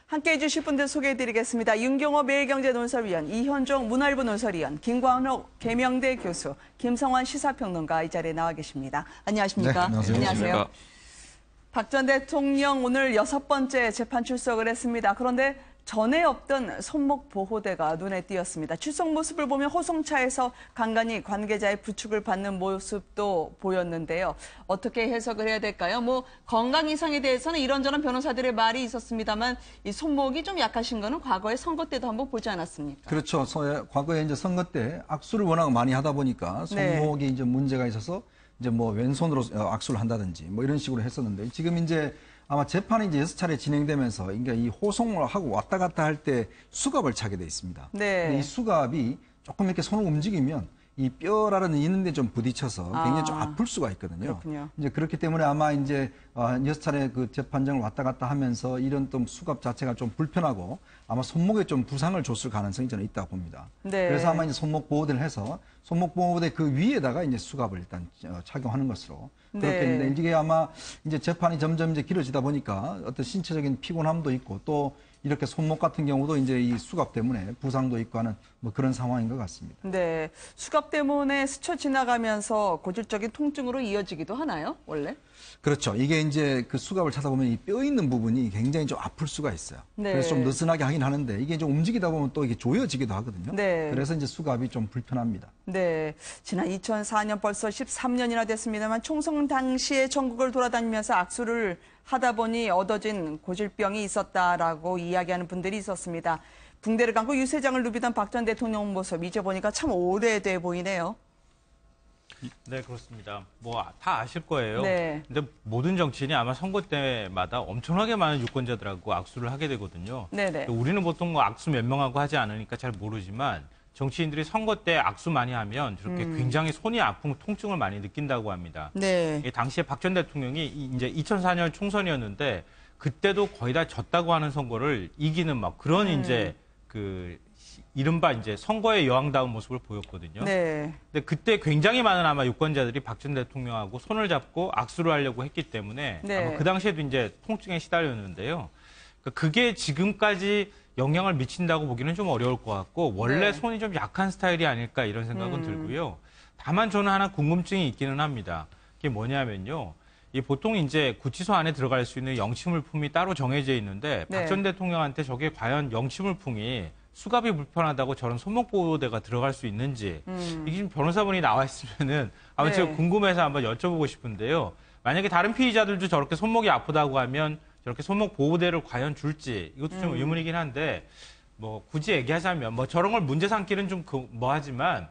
함께해 주실 분들 소개해드리겠습니다. 윤경호 매일경제논설위원, 이현종 문화일보 논설위원, 김광록 계명대 교수, 김성환 시사평론가 이 자리에 나와 계십니다. 안녕하십니까? 네, 안녕하세요. 박 전 대통령 오늘 6번째 재판 출석을 했습니다. 그런데 전에 없던 손목보호대가 눈에 띄었습니다. 출석 모습을 보면 호송차에서 간간히 관계자의 부축을 받는 모습도 보였는데요. 어떻게 해석을 해야 될까요? 건강 이상에 대해서는 이런저런 변호사들의 말이 있었습니다만 이 손목이 좀 약하신 거는 과거에 선거 때도 한번 보지 않았습니까? 그렇죠. 과거에 이제 선거 때 악수를 워낙 많이 하다 보니까 손목이 이제 문제가 있어서 이제 왼손으로 악수를 한다든지 이런 식으로 했었는데 지금 이제 아마 재판이 이제 6차례 진행되면서 그러니까 이 호송을 하고 왔다 갔다 할 때 수갑을 차게 돼 있습니다. 네. 이 수갑이 조금 이렇게 손을 움직이면 이 뼈라는 있는데 좀 부딪혀서 굉장히 좀 아플 수가 있거든요. 그렇군요. 이제 그렇기 때문에 아마 이제 6차례 그 재판장을 왔다 갔다 하면서 이런 또 수갑 자체가 좀 불편하고 아마 손목에 좀 부상을 줬을 가능성이 저는 있다고 봅니다. 네. 그래서 아마 이제 손목 보호대를 해서 손목 보호대 그 위에다가 이제 수갑을 일단 착용하는 것으로 그렇게 네. 했는데 이게 아마 이제 재판이 점점 이제 길어지다 보니까 어떤 신체적인 피곤함도 있고 또 이렇게 손목 같은 경우도 이제 이 수갑 때문에 부상도 있고 하는 그런 상황인 것 같습니다. 네, 수갑 때문에 스쳐 지나가면서 고질적인 통증으로 이어지기도 하나요, 원래? 그렇죠. 이게 이제 그 수갑을 찾아보면 이 뼈 있는 부분이 굉장히 좀 아플 수가 있어요. 네. 그래서 좀 느슨하게 하긴 하는데 이게 좀 움직이다 보면 또 이게 조여지기도 하거든요. 네. 그래서 이제 수갑이 좀 불편합니다. 네, 지난 2004년 벌써 13년이나 됐습니다만 총선 당시에 전국을 돌아다니면서 악수를 하다 보니 얻어진 고질병이 있었다라고 이야기하는 분들이 있었습니다. 붕대를 감고 유세장을 누비던 박 전 대통령 모습 이제 보니까 참 오래돼 보이네요. 네, 그렇습니다. 다 아실 거예요. 네. 근데 모든 정치인이 아마 선거 때마다 엄청나게 많은 유권자들하고 악수를 하게 되거든요. 네네. 우리는 보통 악수 몇 명하고 하지 않으니까 잘 모르지만 정치인들이 선거 때 악수 많이 하면 저렇게 굉장히 손이 아픈 통증을 많이 느낀다고 합니다. 네. 당시에 박 전 대통령이 이제 2004년 총선이었는데 그때도 거의 다 졌다고 하는 선거를 이기는 그런 이제 이른바 이제 선거의 여왕다운 모습을 보였거든요. 네. 근데 그때 굉장히 많은 아마 유권자들이 박 전 대통령하고 손을 잡고 악수를 하려고 했기 때문에 네. 아마 그 당시에도 이제 통증에 시달렸는데요. 그게 지금까지 영향을 미친다고 보기는 좀 어려울 것 같고 원래 네. 손이 좀 약한 스타일이 아닐까 이런 생각은 들고요. 다만 저는 하나 궁금증이 있기는 합니다. 그게 뭐냐면요. 보통 이제 구치소 안에 들어갈 수 있는 영치물품이 따로 정해져 있는데 네. 박 전 대통령한테 저게 과연 영치물품이 수갑이 불편하다고 저런 손목보호대가 들어갈 수 있는지 이게 지금 변호사분이 나와 있으면은 아마 네. 제가 궁금해서 한번 여쭤보고 싶은데요. 만약에 다른 피의자들도 저렇게 손목이 아프다고 하면 저렇게 손목 보호대를 과연 줄지 이것도 좀 의문이긴 한데 굳이 얘기하자면 저런 걸 문제 삼기는 좀 하지만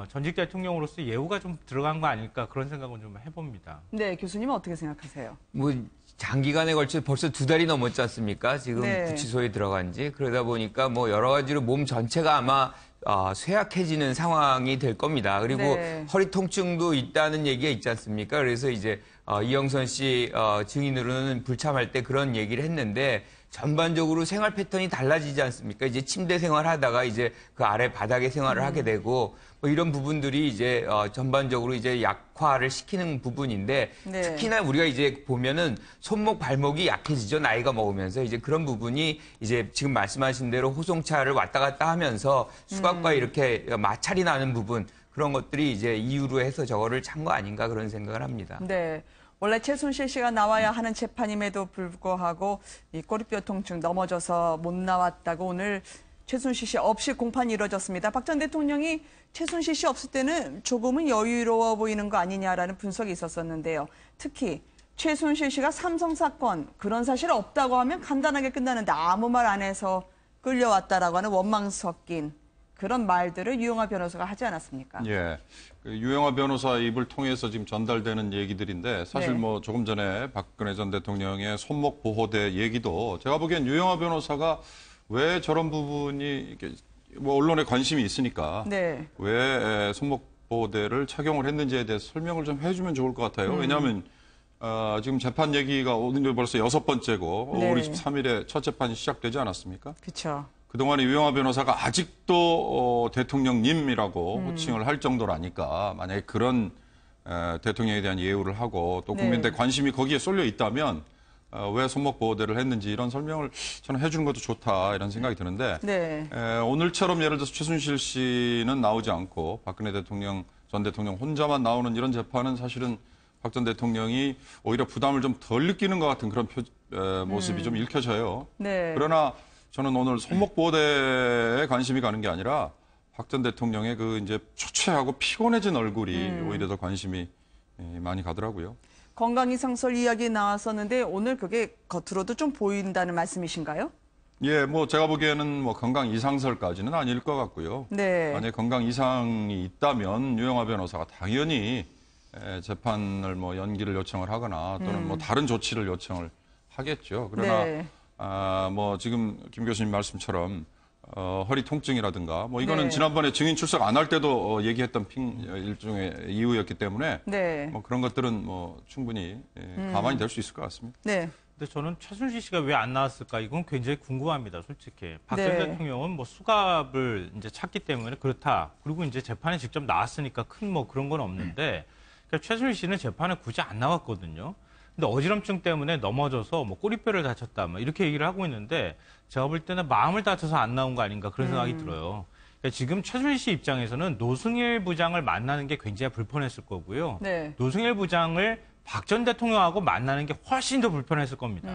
전직 대통령으로서 예우가 좀 들어간 거 아닐까 그런 생각은 좀 해봅니다. 네, 교수님은 어떻게 생각하세요? 장기간에 걸쳐 벌써 2달이 넘었지 않습니까? 지금 네. 구치소에 들어간 지. 그러다 보니까 여러 가지로 몸 전체가 아마 쇠약해지는 상황이 될 겁니다. 그리고 네. 허리 통증도 있다는 얘기가 있지 않습니까? 그래서 이제 이영선 씨 증인으로는 불참할 때 그런 얘기를 했는데 전반적으로 생활 패턴이 달라지지 않습니까? 이제 침대 생활하다가 이제 그 아래 바닥에 생활을 하게 되고 이런 부분들이 이제 전반적으로 이제 약화를 시키는 부분인데 네. 특히나 우리가 이제 보면은 손목 발목이 약해지죠. 나이가 먹으면서 이제 그런 부분이 이제 지금 말씀하신 대로 호송차를 왔다 갔다 하면서 수갑과 이렇게 마찰이 나는 부분 그런 것들이 이제 이유로 해서 저거를 찬 거 아닌가 그런 생각을 합니다. 네. 원래 최순실 씨가 나와야 하는 재판임에도 불구하고 이 꼬리뼈 통증 넘어져서 못 나왔다고 오늘 최순실 씨 없이 공판이 이루어졌습니다. 박 전 대통령이 최순실 씨 없을 때는 조금은 여유로워 보이는 거 아니냐라는 분석이 있었었는데요. 특히 최순실 씨가 삼성 사건 그런 사실 없다고 하면 간단하게 끝나는데 아무 말 안 해서 끌려왔다라고 하는 원망 섞인 그런 말들을 유영하 변호사가 하지 않았습니까? 예. 유영하 변호사 입을 통해서 지금 전달되는 얘기들인데 사실 네. 조금 전에 박근혜 전 대통령의 손목 보호대 얘기도 제가 보기엔 유영하 변호사가 왜 저런 부분이 이렇게 언론에 관심이 있으니까 네. 왜 손목 보호대를 착용을 했는지에 대해서 설명을 좀 해주면 좋을 것 같아요. 왜냐하면 지금 재판 얘기가 오늘 벌써 6번째고 네. 5월 23일에 첫 재판이 시작되지 않았습니까? 그렇죠. 그동안에 유영하 변호사가 아직도 대통령님이라고 호칭을 할 정도라니까 만약에 그런 대통령에 대한 예우를 하고 또 국민들의 네. 관심이 거기에 쏠려 있다면 왜 손목 보호대를 했는지 이런 설명을 저는 해주는 것도 좋다 이런 생각이 드는데 네. 오늘처럼 예를 들어서 최순실 씨는 나오지 않고 박근혜 대통령 전 대통령 혼자만 나오는 이런 재판은 사실은 박 전 대통령이 오히려 부담을 좀 덜 느끼는 것 같은 그런 모습이 좀 읽혀져요. 네. 그러나 저는 오늘 손목 보호대에 관심이 가는 게 아니라 박 전 대통령의 그 이제 초췌하고 피곤해진 얼굴이 오히려 더 관심이 많이 가더라고요. 건강 이상설 이야기 나왔었는데 오늘 그게 겉으로도 좀 보인다는 말씀이신가요? 예, 뭐 제가 보기에는 뭐 건강 이상설까지는 아닐 것 같고요. 네. 만약 건강 이상이 있다면 유영하 변호사가 당연히 재판을 뭐 연기를 요청을 하거나 또는 뭐 다른 조치를 요청을 하겠죠. 그러나 네. 뭐 지금 김 교수님 말씀처럼 허리 통증이라든가 뭐 이거는 네. 지난번에 증인 출석 안 할 때도 얘기했던 일종의 이유였기 때문에 네. 뭐 그런 것들은 뭐 충분히 가만히 될 수 있을 것 같습니다. 네. 근데 저는 최순실 씨가 왜 안 나왔을까 이건 굉장히 궁금합니다, 솔직히. 박 전 네. 대통령은 뭐 수갑을 이제 찾기 때문에 그렇다. 그리고 이제 재판에 직접 나왔으니까 큰 뭐 그런 건 없는데 그러니까 최순실 씨는 재판에 굳이 안 나왔거든요. 근데 어지럼증 때문에 넘어져서 뭐 꼬리뼈를 다쳤다, 뭐 이렇게 얘기를 하고 있는데 제가 볼 때는 마음을 다쳐서 안 나온 거 아닌가 그런 생각이 들어요. 그러니까 지금 최순실 씨 입장에서는 노승일 부장을 만나는 게 굉장히 불편했을 거고요. 네. 노승일 부장을 박 전 대통령하고 만나는 게 훨씬 더 불편했을 겁니다.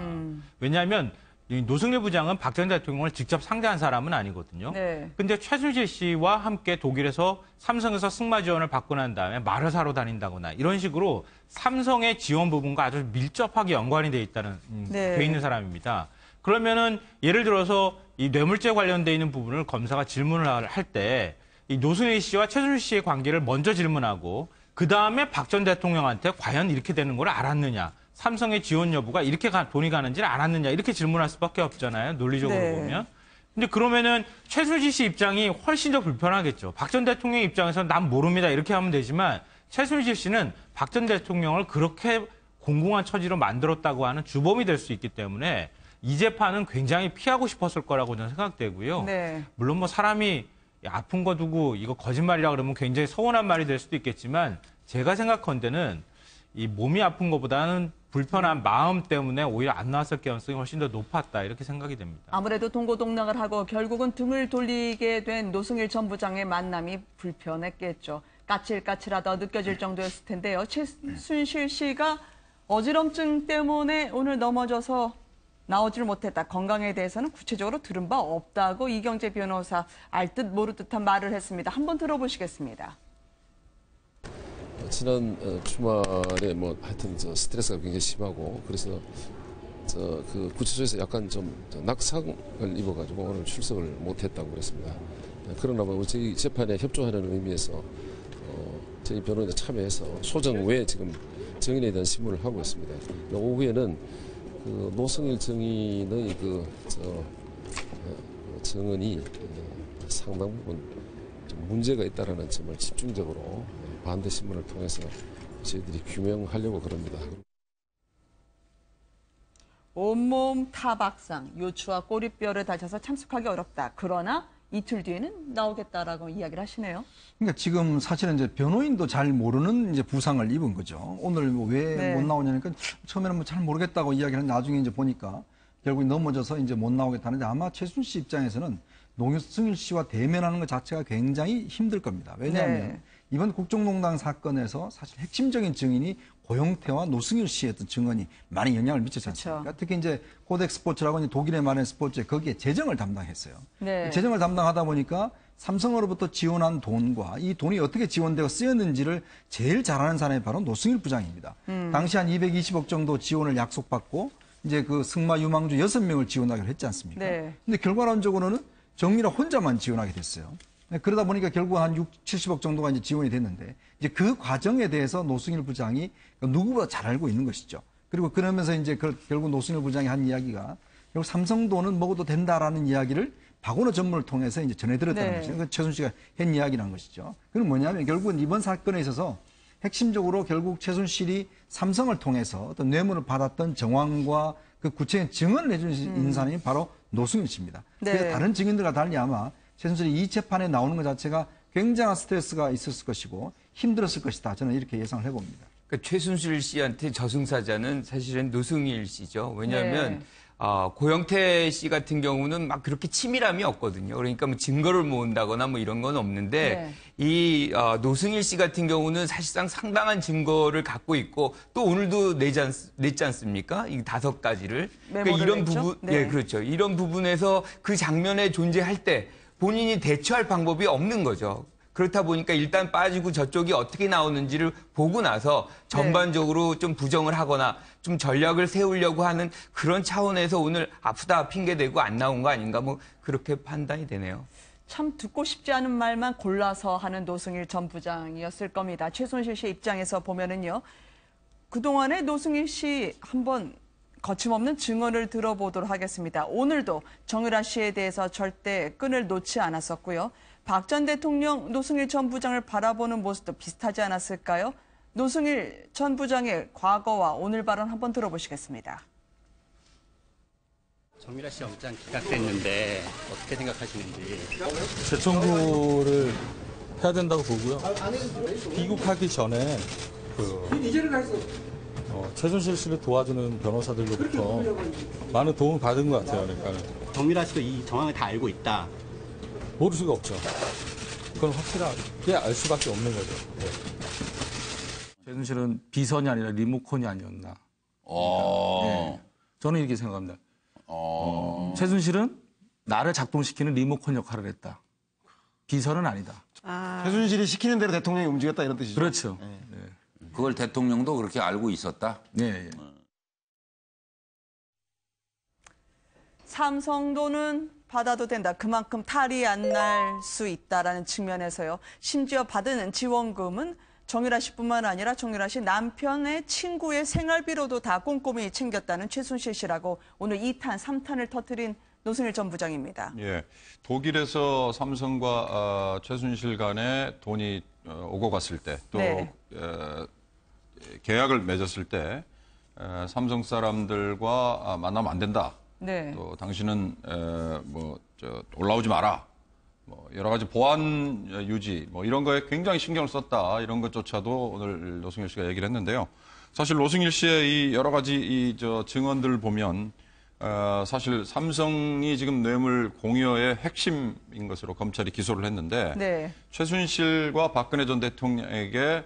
왜냐하면 이 노승일 부장은 박 전 대통령을 직접 상대한 사람은 아니거든요. 네. 근데 최순실 씨와 함께 독일에서 삼성에서 승마 지원을 받고 난 다음에 말을 사러 다닌다거나 이런 식으로 삼성의 지원 부분과 아주 밀접하게 연관이 돼 있다는 네. 돼 있는 사람입니다. 그러면은 예를 들어서 이 뇌물죄 관련돼 있는 부분을 검사가 질문을 할 때 이 노승일 씨와 최순실 씨의 관계를 먼저 질문하고 그 다음에 박 전 대통령한테 과연 이렇게 되는 걸 알았느냐, 삼성의 지원 여부가 이렇게 돈이 가는지를 알았느냐 이렇게 질문할 수밖에 없잖아요. 논리적으로 네. 보면. 근데 그러면은 최순실 씨 입장이 훨씬 더 불편하겠죠. 박 전 대통령 입장에서는 난 모릅니다 이렇게 하면 되지만 최순실 씨는 박 전 대통령을 그렇게 공공한 처지로 만들었다고 하는 주범이 될 수 있기 때문에 이 재판은 굉장히 피하고 싶었을 거라고 저는 생각되고요. 네. 물론 뭐 사람이 아픈 거 두고 이거 거짓말이라 그러면 굉장히 서운한 말이 될 수도 있겠지만 제가 생각컨대는 이 몸이 아픈 것보다는 불편한 마음 때문에 오히려 안 나왔을 가능성이 훨씬 더 높았다 이렇게 생각이 됩니다. 아무래도 동고동락을 하고 결국은 등을 돌리게 된 노승일 전 부장의 만남이 불편했겠죠. 까칠까칠하다 느껴질 정도였을 텐데요. 최순실 씨가 어지럼증 때문에 오늘 넘어져서 나오지를 못했다. 건강에 대해서는 구체적으로 들은 바 없다고 이경재 변호사 알 듯 모를 듯한 말을 했습니다. 한번 들어보시겠습니다. 지난 주말에 뭐 하여튼 스트레스가 굉장히 심하고 그래서 그 구치소에서 약간 좀 낙상을 입어가지고 오늘 출석을 못했다고 그랬습니다. 그러나 뭐 저희 재판에 협조하는 의미에서 저희 변호인에 참여해서 소정 외에 지금 증인에 대한 신문을 하고 있습니다. 오후에는 그 노승일 증인의 증언이 상당 부분 좀 문제가 있다라는 점을 집중적으로 반대 신문을 통해서 저희들이 규명하려고 그럽니다. 온몸 타박상, 요추와 꼬리뼈를 다쳐서 참석하기 어렵다. 그러나 이틀 뒤에는 나오겠다라고 이야기를 하시네요. 그러니까 지금 사실은 이제 변호인도 잘 모르는 이제 부상을 입은 거죠. 오늘 뭐 왜 못 네. 나오냐니까 처음에는 뭐 잘 모르겠다고 이야기를 나중에 이제 보니까 결국 넘어져서 이제 못 나오겠다는데 아마 최순실 씨 입장에서는 노승일 씨와 대면하는 것 자체가 굉장히 힘들 겁니다. 왜냐하면 네. 이번 국정농단 사건에서 사실 핵심적인 증인이 고영태와 노승일 씨의 어떤 증언이 많이 영향을 미쳤지 않습니까? 그렇죠. 특히 이제 코덱 스포츠라고 이제 독일의 말의 스포츠에 거기에 재정을 담당했어요. 네. 재정을 담당하다 보니까 삼성으로부터 지원한 돈과 이 돈이 어떻게 지원되고 쓰였는지를 제일 잘 아는 사람이 바로 노승일 부장입니다. 당시 한 220억 정도 지원을 약속받고 이제 그 승마 유망주 6명을 지원하기로 했지 않습니까? 네. 근데 결과론적으로는 정미라 혼자만 지원하게 됐어요. 그러다 보니까 결국 한 70억 정도가 이제 지원이 됐는데 이제 그 과정에 대해서 노승일 부장이 누구보다 잘 알고 있는 것이죠. 그리고 그러면서 이제 결국 노승일 부장이 한 이야기가 결국 삼성 돈은 먹어도 된다라는 이야기를 박원호 전문을 통해서 이제 전해드렸다는 네. 것이죠. 그 최순실 씨가 한 이야기란 것이죠. 그건 뭐냐면 결국은 이번 사건에 있어서 핵심적으로 결국 최순실이 삼성을 통해서 어떤 뇌물을 받았던 정황과 그 구체적인 증언을 해준 사람이 바로 노승일 씨입니다. 네. 그래서 다른 증인들과 달리 아마 최순실이 이 재판에 나오는 것 자체가 굉장한 스트레스가 있었을 것이고 힘들었을 것이다. 저는 이렇게 예상을 해봅니다. 그러니까 최순실 씨한테 저승사자는 사실은 노승일 씨죠. 왜냐하면 네. 고영태 씨 같은 경우는 막 그렇게 치밀함이 없거든요. 그러니까 뭐 증거를 모은다거나 뭐 이런 건 없는데 이 노승일 씨 같은 경우는 사실상 상당한 증거를 갖고 있고 또 오늘도 냈지 않습니까? 이 5가지를. 그러니까 이런 부분, 네. 네, 그렇죠. 이런 부분에서 그 장면에 존재할 때 본인이 대처할 방법이 없는 거죠. 그렇다 보니까 일단 빠지고 저쪽이 어떻게 나오는지를 보고 나서 전반적으로 좀 부정을 하거나 좀 전략을 세우려고 하는 그런 차원에서 오늘 아프다 핑계대고 안 나온 거 아닌가 뭐 그렇게 판단이 되네요. 참 듣고 싶지 않은 말만 골라서 하는 노승일 전 부장이었을 겁니다. 최순실 씨 입장에서 보면은요. 그동안에 노승일 씨 한번 거침없는 증언을 들어보도록 하겠습니다. 오늘도 정유라 씨에 대해서 절대 끈을 놓지 않았었고요. 박 전 대통령 노승일 전 부장을 바라보는 모습도 비슷하지 않았을까요? 노승일 전 부장의 과거와 오늘 발언 한번 들어보시겠습니다. 정유라 씨 영장 기각됐는데 어떻게 생각하시는지. 재청구를 해야 된다고 보고요. 귀국하기 전에 최순실 씨를 도와주는 변호사들로부터 많은 도움을 받은 것 같아요. 그러니까 정유라 씨도 이 정황을 다 알고 있다. 모를 수가 없죠. 그건 확실하게 알 수밖에 없는 거죠. 네. 최순실은 비선이 아니라 리모컨이 아니었나. 네. 저는 이렇게 생각합니다. 최순실은 나를 작동시키는 리모컨 역할을 했다. 비선은 아니다. 최순실이 시키는 대로 대통령이 움직였다 이런 뜻이죠. 그렇죠. 네. 네. 그걸 대통령도 그렇게 알고 있었다? 네. 삼성돈은 받아도 된다. 그만큼 탈이 안 날 수 있다라는 측면에서요. 심지어 받은 지원금은 정유라 씨뿐만 아니라 정유라 씨 남편의 친구의 생활비로도 다 꼼꼼히 챙겼다는 최순실 씨라고 오늘 2탄, 3탄을 터뜨린 노승일 전 부장입니다. 예, 독일에서 삼성과 최순실 간에 돈이 오고 갔을 때 또 계약을 맺었을 때 삼성 사람들과 만나면 안 된다. 네. 또 당신은 올라오지 마라. 뭐 여러 가지 보안 유지 뭐 이런 거에 굉장히 신경을 썼다. 이런 것조차도 오늘 노승일 씨가 얘기를 했는데요. 사실 노승일 씨의 이 여러 가지 증언들을 보면 사실 삼성이 지금 뇌물 공여의 핵심인 것으로 검찰이 기소를 했는데 최순실과 박근혜 전 대통령에게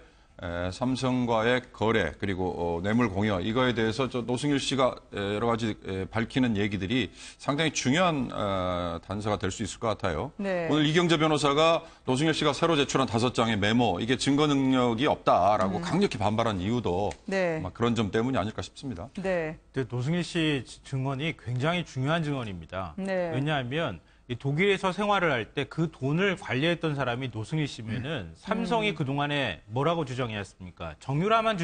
삼성과의 거래 그리고 뇌물 공여 이거에 대해서 노승일 씨가 여러 가지 밝히는 얘기들이 상당히 중요한 단서가 될 수 있을 것 같아요. 오늘 이경재 변호사가 노승일 씨가 새로 제출한 5장의 메모 이게 증거 능력이 없다라고 강력히 반발한 이유도 아마 그런 점 때문이 아닐까 싶습니다. 근데 노승일 씨 증언이 굉장히 중요한 증언입니다. 왜냐하면 이 독일에서 생활을 할 때 그 돈을 관리했던 사람이 노승일 씨면은 삼성이 그동안에 뭐라고 주장했습니까? 정유라만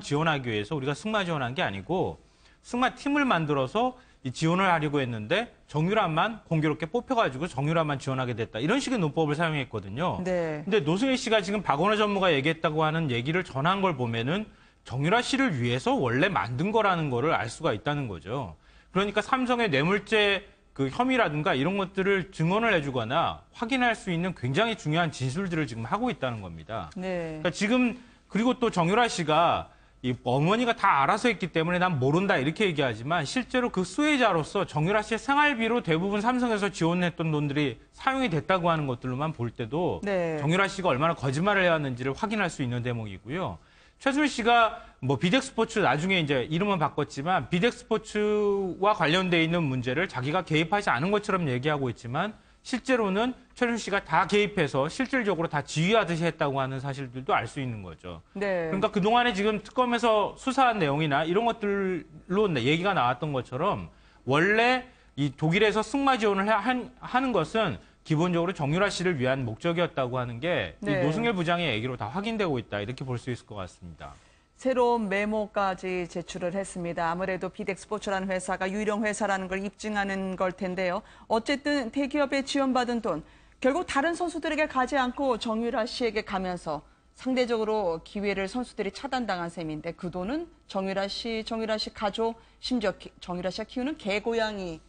지원하기 위해서 우리가 승마 지원한 게 아니고 승마 팀을 만들어서 이 지원을 하려고 했는데 정유라만 공교롭게 뽑혀가지고 정유라만 지원하게 됐다. 이런 식의 논법을 사용했거든요. 근데 노승일 씨가 지금 박원호 전무가 얘기했다고 하는 얘기를 전한 걸 보면은 정유라 씨를 위해서 원래 만든 거라는 거를 알 수가 있다는 거죠. 그러니까 삼성의 뇌물죄 그 혐의라든가 이런 것들을 증언을 해주거나 확인할 수 있는 굉장히 중요한 진술들을 지금 하고 있다는 겁니다. 그러니까 지금 그리고 또 정유라 씨가 이 어머니가 다 알아서 했기 때문에 난 모른다 이렇게 얘기하지만 실제로 그 수혜자로서 정유라 씨의 생활비로 대부분 삼성에서 지원했던 돈들이 사용이 됐다고 하는 것들로만 볼 때도 정유라 씨가 얼마나 거짓말을 해왔는지를 확인할 수 있는 대목이고요. 최순실 씨가 뭐 비덱스포츠 나중에 이제 이름은 바꿨지만 비덱스포츠와 관련돼 있는 문제를 자기가 개입하지 않은 것처럼 얘기하고 있지만 실제로는 최순실 씨가 다 개입해서 실질적으로 다 지휘하듯이 했다고 하는 사실들도 알 수 있는 거죠. 그러니까 그동안에 지금 특검에서 수사한 내용이나 이런 것들로 얘기가 나왔던 것처럼 원래 이 독일에서 승마 지원을 하는 것은 기본적으로 정유라 씨를 위한 목적이었다고 하는 게 이 노승일 부장의 얘기로 다 확인되고 있다. 이렇게 볼 수 있을 것 같습니다. 새로운 메모까지 제출을 했습니다. 아무래도 비덱스포츠라는 회사가 유령 회사라는 걸 입증하는 걸 텐데요. 어쨌든 대기업에 지원받은 돈 결국 다른 선수들에게 가지 않고 정유라 씨에게 가면서 상대적으로 기회를 선수들이 차단당한 셈인데 그 돈은 정유라 씨 가족, 심지어 정유라 씨가 키우는 개고양이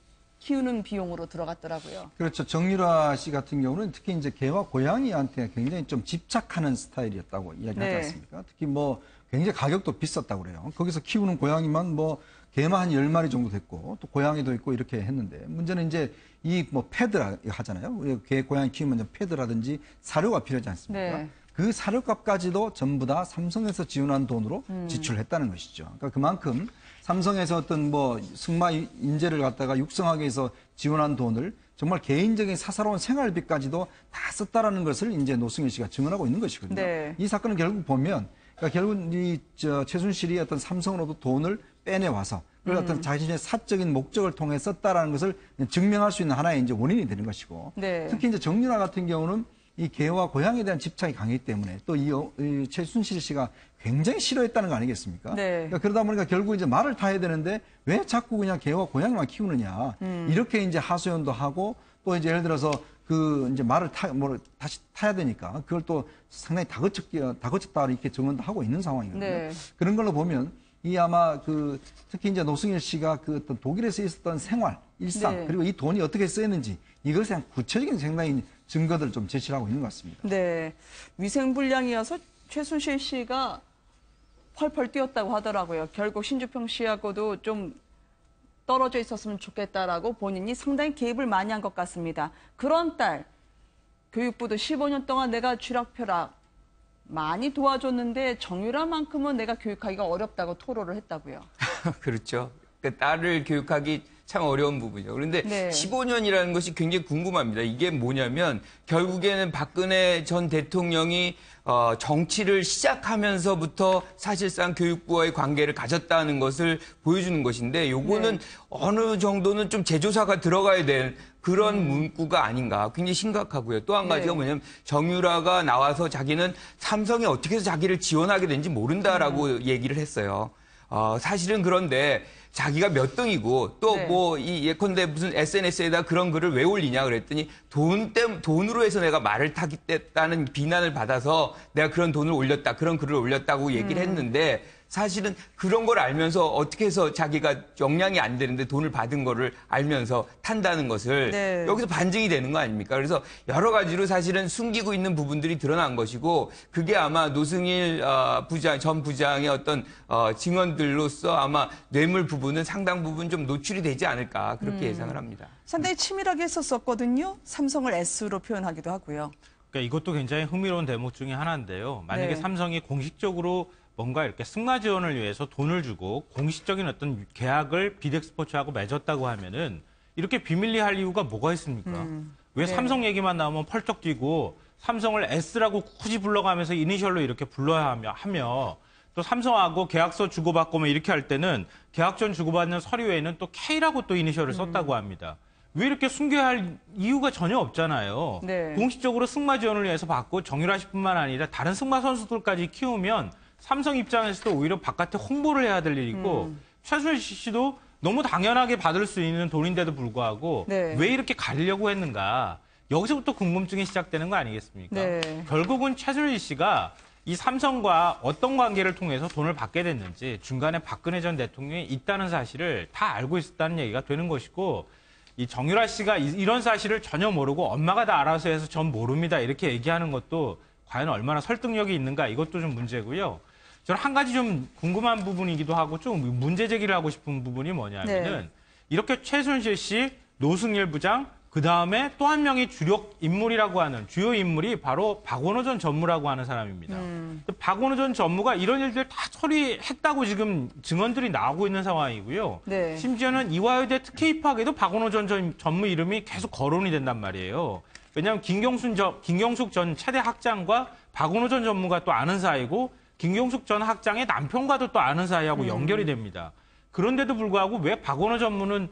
키우는 비용으로 들어갔더라고요. 그렇죠. 정유라 씨 같은 경우는 특히 이제 개와 고양이한테 굉장히 좀 집착하는 스타일이었다고 이야기하지 네. 않습니까? 특히 뭐 굉장히 가격도 비쌌다고 그래요. 거기서 키우는 고양이만 뭐 개만 한 10마리 정도 됐고 또 고양이도 있고 이렇게 했는데 문제는 이제 이 뭐 패드라 하잖아요. 개, 고양이 키우면 이제 패드라든지 사료가 필요하지 않습니까? 네. 그 사료값까지도 전부 다 삼성에서 지원한 돈으로 지출했다는 것이죠. 그러니까 그만큼 삼성에서 어떤 뭐 승마 인재를 갖다가 육성하기 위해서 지원한 돈을 정말 개인적인 사사로운 생활비까지도 다 썼다라는 것을 이제 노승일 씨가 증언하고 있는 것이거든요. 네. 이 사건은 결국 보면 그러니까 결국 이 최순실이 어떤 삼성으로부터 돈을 빼내 와서 그걸 어떤 자신의 사적인 목적을 통해 썼다라는 것을 증명할 수 있는 하나의 이제 원인이 되는 것이고 네. 특히 이제 정유라 같은 경우는 이 개와 고양이에 대한 집착이 강했기 때문에 또 이 최순실 씨가 굉장히 싫어했다는 거 아니겠습니까? 네. 그러니까 그러다 보니까 결국 이제 말을 타야 되는데 왜 자꾸 그냥 개와 고양이만 키우느냐 이렇게 이제 하소연도 하고 또 이제 예를 들어서 그 이제 말을 다시 타야 되니까 그걸 또 상당히 다그쳤다 이렇게 증언도 하고 있는 상황이거든요. 네. 그런 걸로 보면 이 아마 그 특히 이제 노승일 씨가 그 어떤 독일에서 있었던 생활, 일상 네. 그리고 이 돈이 어떻게 쓰였는지 이것에 대한 구체적인 상당히 증거들을 좀 제시를 하고 있는 것 같습니다. 네. 위생불량이어서 최순실 씨가 펄펄 뛰었다고 하더라고요. 결국 신주평 씨하고도 좀 떨어져 있었으면 좋겠다라고 본인이 상당히 개입을 많이 한 것 같습니다. 그런 딸, 교육부도 15년 동안 내가 쥐락펴락 많이 도와줬는데 정유라만큼은 내가 교육하기가 어렵다고 토로를 했다고요. 그렇죠. 그 딸을 교육하기 참 어려운 부분이죠. 그런데 네. 15년이라는 것이 굉장히 궁금합니다. 이게 뭐냐면 결국에는 박근혜 전 대통령이 정치를 시작하면서부터 사실상 교육부와의 관계를 가졌다는 것을 보여주는 것인데 요거는 네. 어느 정도는 좀 재조사가 들어가야 되는 그런 문구가 아닌가. 굉장히 심각하고요. 또 한 가지가 네. 뭐냐면 정유라가 나와서 자기는 삼성이 어떻게 해서 자기를 지원하게 된지 모른다라고 얘기를 했어요. 사실은 그런데 자기가 몇 등이고 또 네. 뭐 이 예컨대 무슨 SNS에다 그런 글을 왜 올리냐 그랬더니 돈으로 해서 내가 말을 타겠다는 비난을 받아서 내가 그런 돈을 올렸다. 그런 글을 올렸다고 얘기를 했는데 사실은 그런 걸 알면서 어떻게 해서 자기가 역량이 안 되는데 돈을 받은 거를 알면서 탄다는 것을 네. 여기서 반증이 되는 거 아닙니까? 그래서 여러 가지로 사실은 숨기고 있는 부분들이 드러난 것이고 그게 아마 노승일 전 부장의 어떤 증언들로서 아마 뇌물 부분은 상당 부분 좀 노출이 되지 않을까 그렇게 예상을 합니다. 상당히 치밀하게 했었거든요. 삼성을 S로 표현하기도 하고요. 그러니까 이것도 굉장히 흥미로운 대목 중에 하나인데요. 만약에 네. 삼성이 공식적으로 뭔가 이렇게 승마 지원을 위해서 돈을 주고 공식적인 어떤 계약을 비덱스포츠하고 맺었다고 하면은 이렇게 비밀리 할 이유가 뭐가 있습니까? 왜 네. 삼성 얘기만 나오면 펄쩍 뛰고 삼성을 S라고 굳이 불러가면서 이니셜로 이렇게 불러야 하며 또 삼성하고 계약서 주고받고 뭐 이렇게 할 때는 계약 전 주고받는 서류에는 또 K라고 또 이니셜을 썼다고 합니다. 왜 이렇게 숨겨야 할 이유가 전혀 없잖아요. 네. 공식적으로 승마 지원을 위해서 받고 정유라 씨뿐만 아니라 다른 승마 선수들까지 키우면 삼성 입장에서도 오히려 바깥에 홍보를 해야 될 일이고 최순실 씨도 너무 당연하게 받을 수 있는 돈인데도 불구하고 네. 왜 이렇게 가리려고 했는가. 여기서부터 궁금증이 시작되는 거 아니겠습니까? 네. 결국은 최순실 씨가 이 삼성과 어떤 관계를 통해서 돈을 받게 됐는지 중간에 박근혜 전 대통령이 있다는 사실을 다 알고 있었다는 얘기가 되는 것이고 이 정유라 씨가 이런 사실을 전혀 모르고 엄마가 다 알아서 해서 전 모릅니다 이렇게 얘기하는 것도 과연 얼마나 설득력이 있는가 이것도 좀 문제고요. 저는 한 가지 좀 궁금한 부분이기도 하고 좀 문제 제기를 하고 싶은 부분이 뭐냐면은 네. 이렇게 최순실 씨, 노승일 부장, 그 다음에 또 한 명이 주력 인물이라고 하는 주요 인물이 바로 박원호 전 전무라고 하는 사람입니다. 박원호 전 전무가 이런 일들 다 처리했다고 지금 증언들이 나오고 있는 상황이고요. 네. 심지어는 이화여대 특혜 입학에도 박원호 전 전무 이름이 계속 거론이 된단 말이에요. 왜냐하면 김경숙 전 차대 학장과 박원호 전 전무가 또 아는 사이고 김경숙 전 학장의 남편과도 또 아는 사이하고 연결이 됩니다. 그런데도 불구하고 왜 박원호 전무는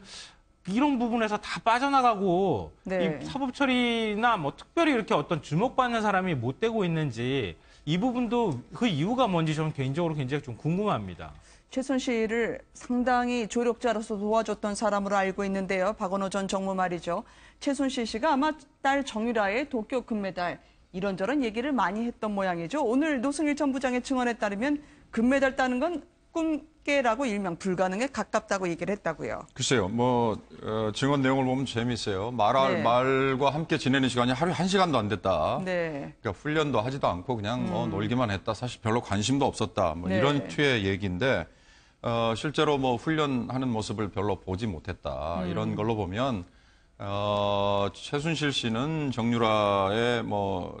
이런 부분에서 다 빠져나가고 네. 이 사법 처리나 뭐 특별히 이렇게 어떤 주목받는 사람이 못 되고 있는지 이 부분도 그 이유가 뭔지 저는 개인적으로 굉장히 좀 궁금합니다. 최순실을 상당히 조력자로서 도와줬던 사람으로 알고 있는데요. 박원호 전 정무 말이죠. 최순실 씨가 아마 딸 정유라의 도쿄 금메달 이런저런 얘기를 많이 했던 모양이죠. 오늘 노승일 전 부장의 증언에 따르면 금메달 따는 건 꿈깨라고 일명 불가능에 가깝다고 얘기를 했다고요. 글쎄요, 증언 내용을 보면 재미있어요. 네. 말과 함께 지내는 시간이 하루에 1시간도 안 됐다. 네. 그러니까 훈련도 하지도 않고 그냥 놀기만 했다. 사실 별로 관심도 없었다. 네. 이런 투의 얘기인데, 실제로 훈련하는 모습을 별로 보지 못했다. 이런 걸로 보면, 최순실 씨는 정유라의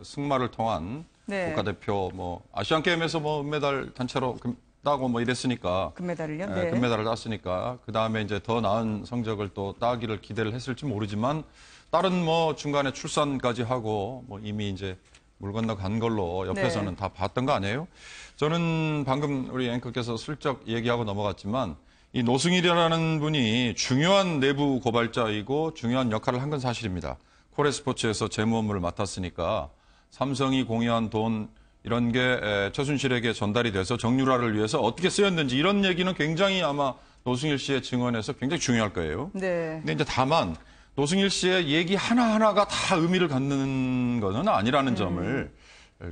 승마를 통한 네. 국가대표 아시안게임에서 은메달 단체로 따고 이랬으니까 금메달을요? 네. 금메달을 땄으니까 그 다음에 이제 더 나은 성적을 또 따기를 기대를 했을지 모르지만 다른 중간에 출산까지 하고 이미 이제 물 건너 간 걸로 옆에서는 네. 다 봤던 거 아니에요? 저는 방금 우리 앵커께서 슬쩍 얘기하고 넘어갔지만 이 노승일이라는 분이 중요한 내부 고발자이고 중요한 역할을 한 건 사실입니다. 코레스포츠에서 재무 업무를 맡았으니까 삼성이 공유한 돈 이런 게 최순실에게 전달이 돼서 정유라를 위해서 어떻게 쓰였는지 이런 얘기는 굉장히 아마 노승일 씨의 증언에서 굉장히 중요할 거예요. 네. 근데 이제 다만 노승일 씨의 얘기 하나하나가 다 의미를 갖는 것은 아니라는 점을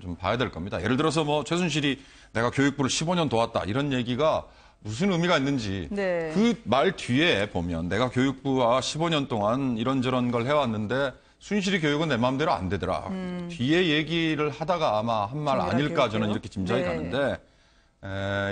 좀 봐야 될 겁니다. 예를 들어서 최순실이 내가 교육부를 15년 도왔다 이런 얘기가 무슨 의미가 있는지 네. 그 말 뒤에 보면 내가 교육부와 15년 동안 이런저런 걸 해왔는데 순실이 교육은 내 마음대로 안 되더라. 뒤에 얘기를 하다가 아마 한 말 아닐까 저는 이렇게 짐작이 네. 가는데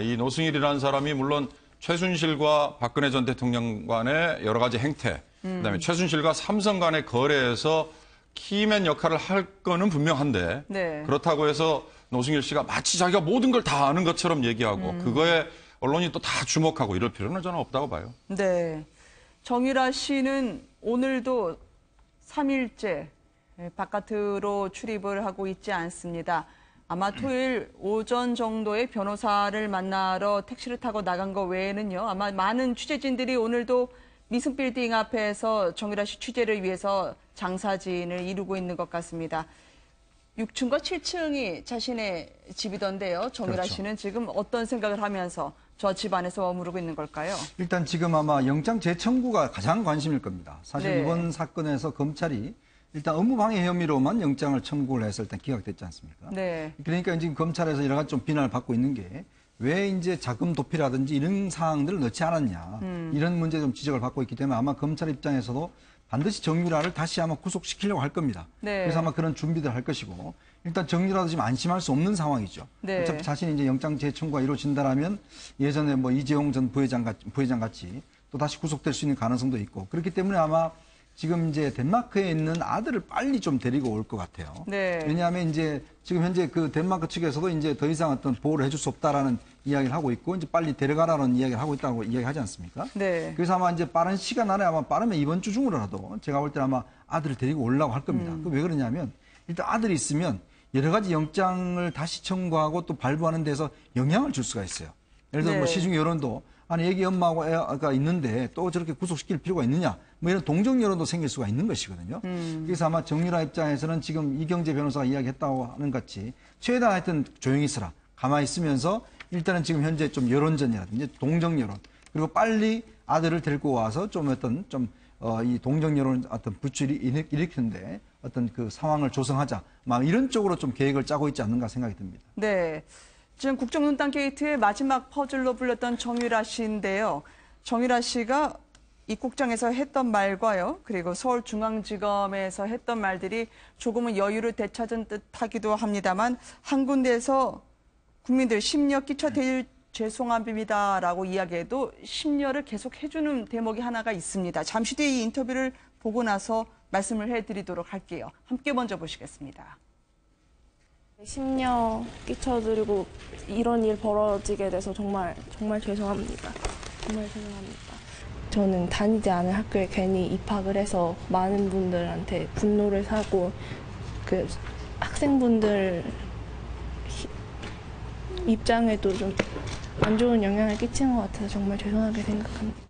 이 노승일이라는 사람이 물론 최순실과 박근혜 전 대통령 간의 여러 가지 행태 그다음에 최순실과 삼성 간의 거래에서 키맨 역할을 할 거는 분명한데 네. 그렇다고 해서 노승일 씨가 마치 자기가 모든 걸 다 아는 것처럼 얘기하고 그거에 언론이 또 다 주목하고 이럴 필요는 저는 없다고 봐요. 네. 정유라 씨는 오늘도 3일째 바깥으로 출입을 하고 있지 않습니다. 아마 토요일 오전 정도에 변호사를 만나러 택시를 타고 나간 거 외에는요. 아마 많은 취재진들이 오늘도 미승빌딩 앞에서 정유라 씨 취재를 위해서 장사진을 이루고 있는 것 같습니다. 6층과 7층이 자신의 집이던데요. 정유라 그렇죠. 씨는 지금 어떤 생각을 하면서 저 집 안에서 머무르고 있는 걸까요? 일단 지금 아마 영장 재청구가 가장 관심일 겁니다. 사실 네. 이번 사건에서 검찰이 일단 업무방해 혐의로만 영장을 청구를 해서 일단 기각됐지 않습니까? 네. 그러니까 지금 검찰에서 여러 가지 좀 비난을 받고 있는 게 왜 이제 자금 도피라든지 이런 사항들을 넣지 않았냐 이런 문제 좀 지적을 받고 있기 때문에 아마 검찰 입장에서도 반드시 정유라를 다시 아마 구속시키려고 할 겁니다. 네. 그래서 아마 그런 준비들 할 것이고 일단 정유라도 지금 안심할 수 없는 상황이죠. 네. 어차피 자신이 이제 영장 재청구가 이루어진다라면 예전에 이재용 전 부회장 같이 또 다시 구속될 수 있는 가능성도 있고 그렇기 때문에 아마 지금 이제 덴마크에 있는 아들을 빨리 좀 데리고 올 것 같아요. 네. 왜냐하면 이제 지금 현재 그 덴마크 측에서도 이제 더 이상 어떤 보호를 해줄 수 없다라는 이야기를 하고 있고 이제 빨리 데려가라는 이야기를 하고 있다고 이야기하지 않습니까? 네. 그래서 아마 이제 빠른 시간 안에 아마 빠르면 이번 주 중으로라도 제가 볼 때 아마 아들을 데리고 오려고 할 겁니다. 그 왜 그러냐면 일단 아들이 있으면 여러 가지 영장을 다시 청구하고 또 발부하는 데서 영향을 줄 수가 있어요. 예를 들어 네. 시중 여론도 아니 애기 엄마하고 애가 있는데 또 저렇게 구속시킬 필요가 있느냐 이런 동정 여론도 생길 수가 있는 것이거든요. 그래서 아마 정유라 입장에서는 지금 이경재 변호사가 이야기했다고 하는 것 같이 최대한 하여튼 조용히 있으라 가만히 있으면서 일단은 지금 현재 좀 여론전이라든지 동정 여론 그리고 빨리 아들을 데리고 와서 좀 어떤 이 동정 여론 어떤 부추를 일으키는데 어떤 그 상황을 조성하자 이런 쪽으로 좀 계획을 짜고 있지 않는가 생각이 듭니다. 네. 지금 국정농단 게이트의 마지막 퍼즐로 불렸던 정유라 씨인데요. 정유라 씨가 입국장에서 했던 말과요. 그리고 서울중앙지검에서 했던 말들이 조금은 여유를 되찾은 듯하기도 합니다만 한 군데에서 국민들 심려 끼쳐드릴 죄송합니다라고 이야기해도 심려를 계속 해주는 대목이 하나가 있습니다. 잠시 뒤에 이 인터뷰를 보고 나서 말씀을 해드리도록 할게요. 함께 먼저 보시겠습니다. 심려 끼쳐드리고 이런 일 벌어지게 돼서 정말 죄송합니다. 정말 죄송합니다. 저는 다니지 않은 학교에 괜히 입학을 해서 많은 분들한테 분노를 사고 그 학생분들 입장에도 좀 안 좋은 영향을 끼치는 것 같아서 정말 죄송하게 생각합니다.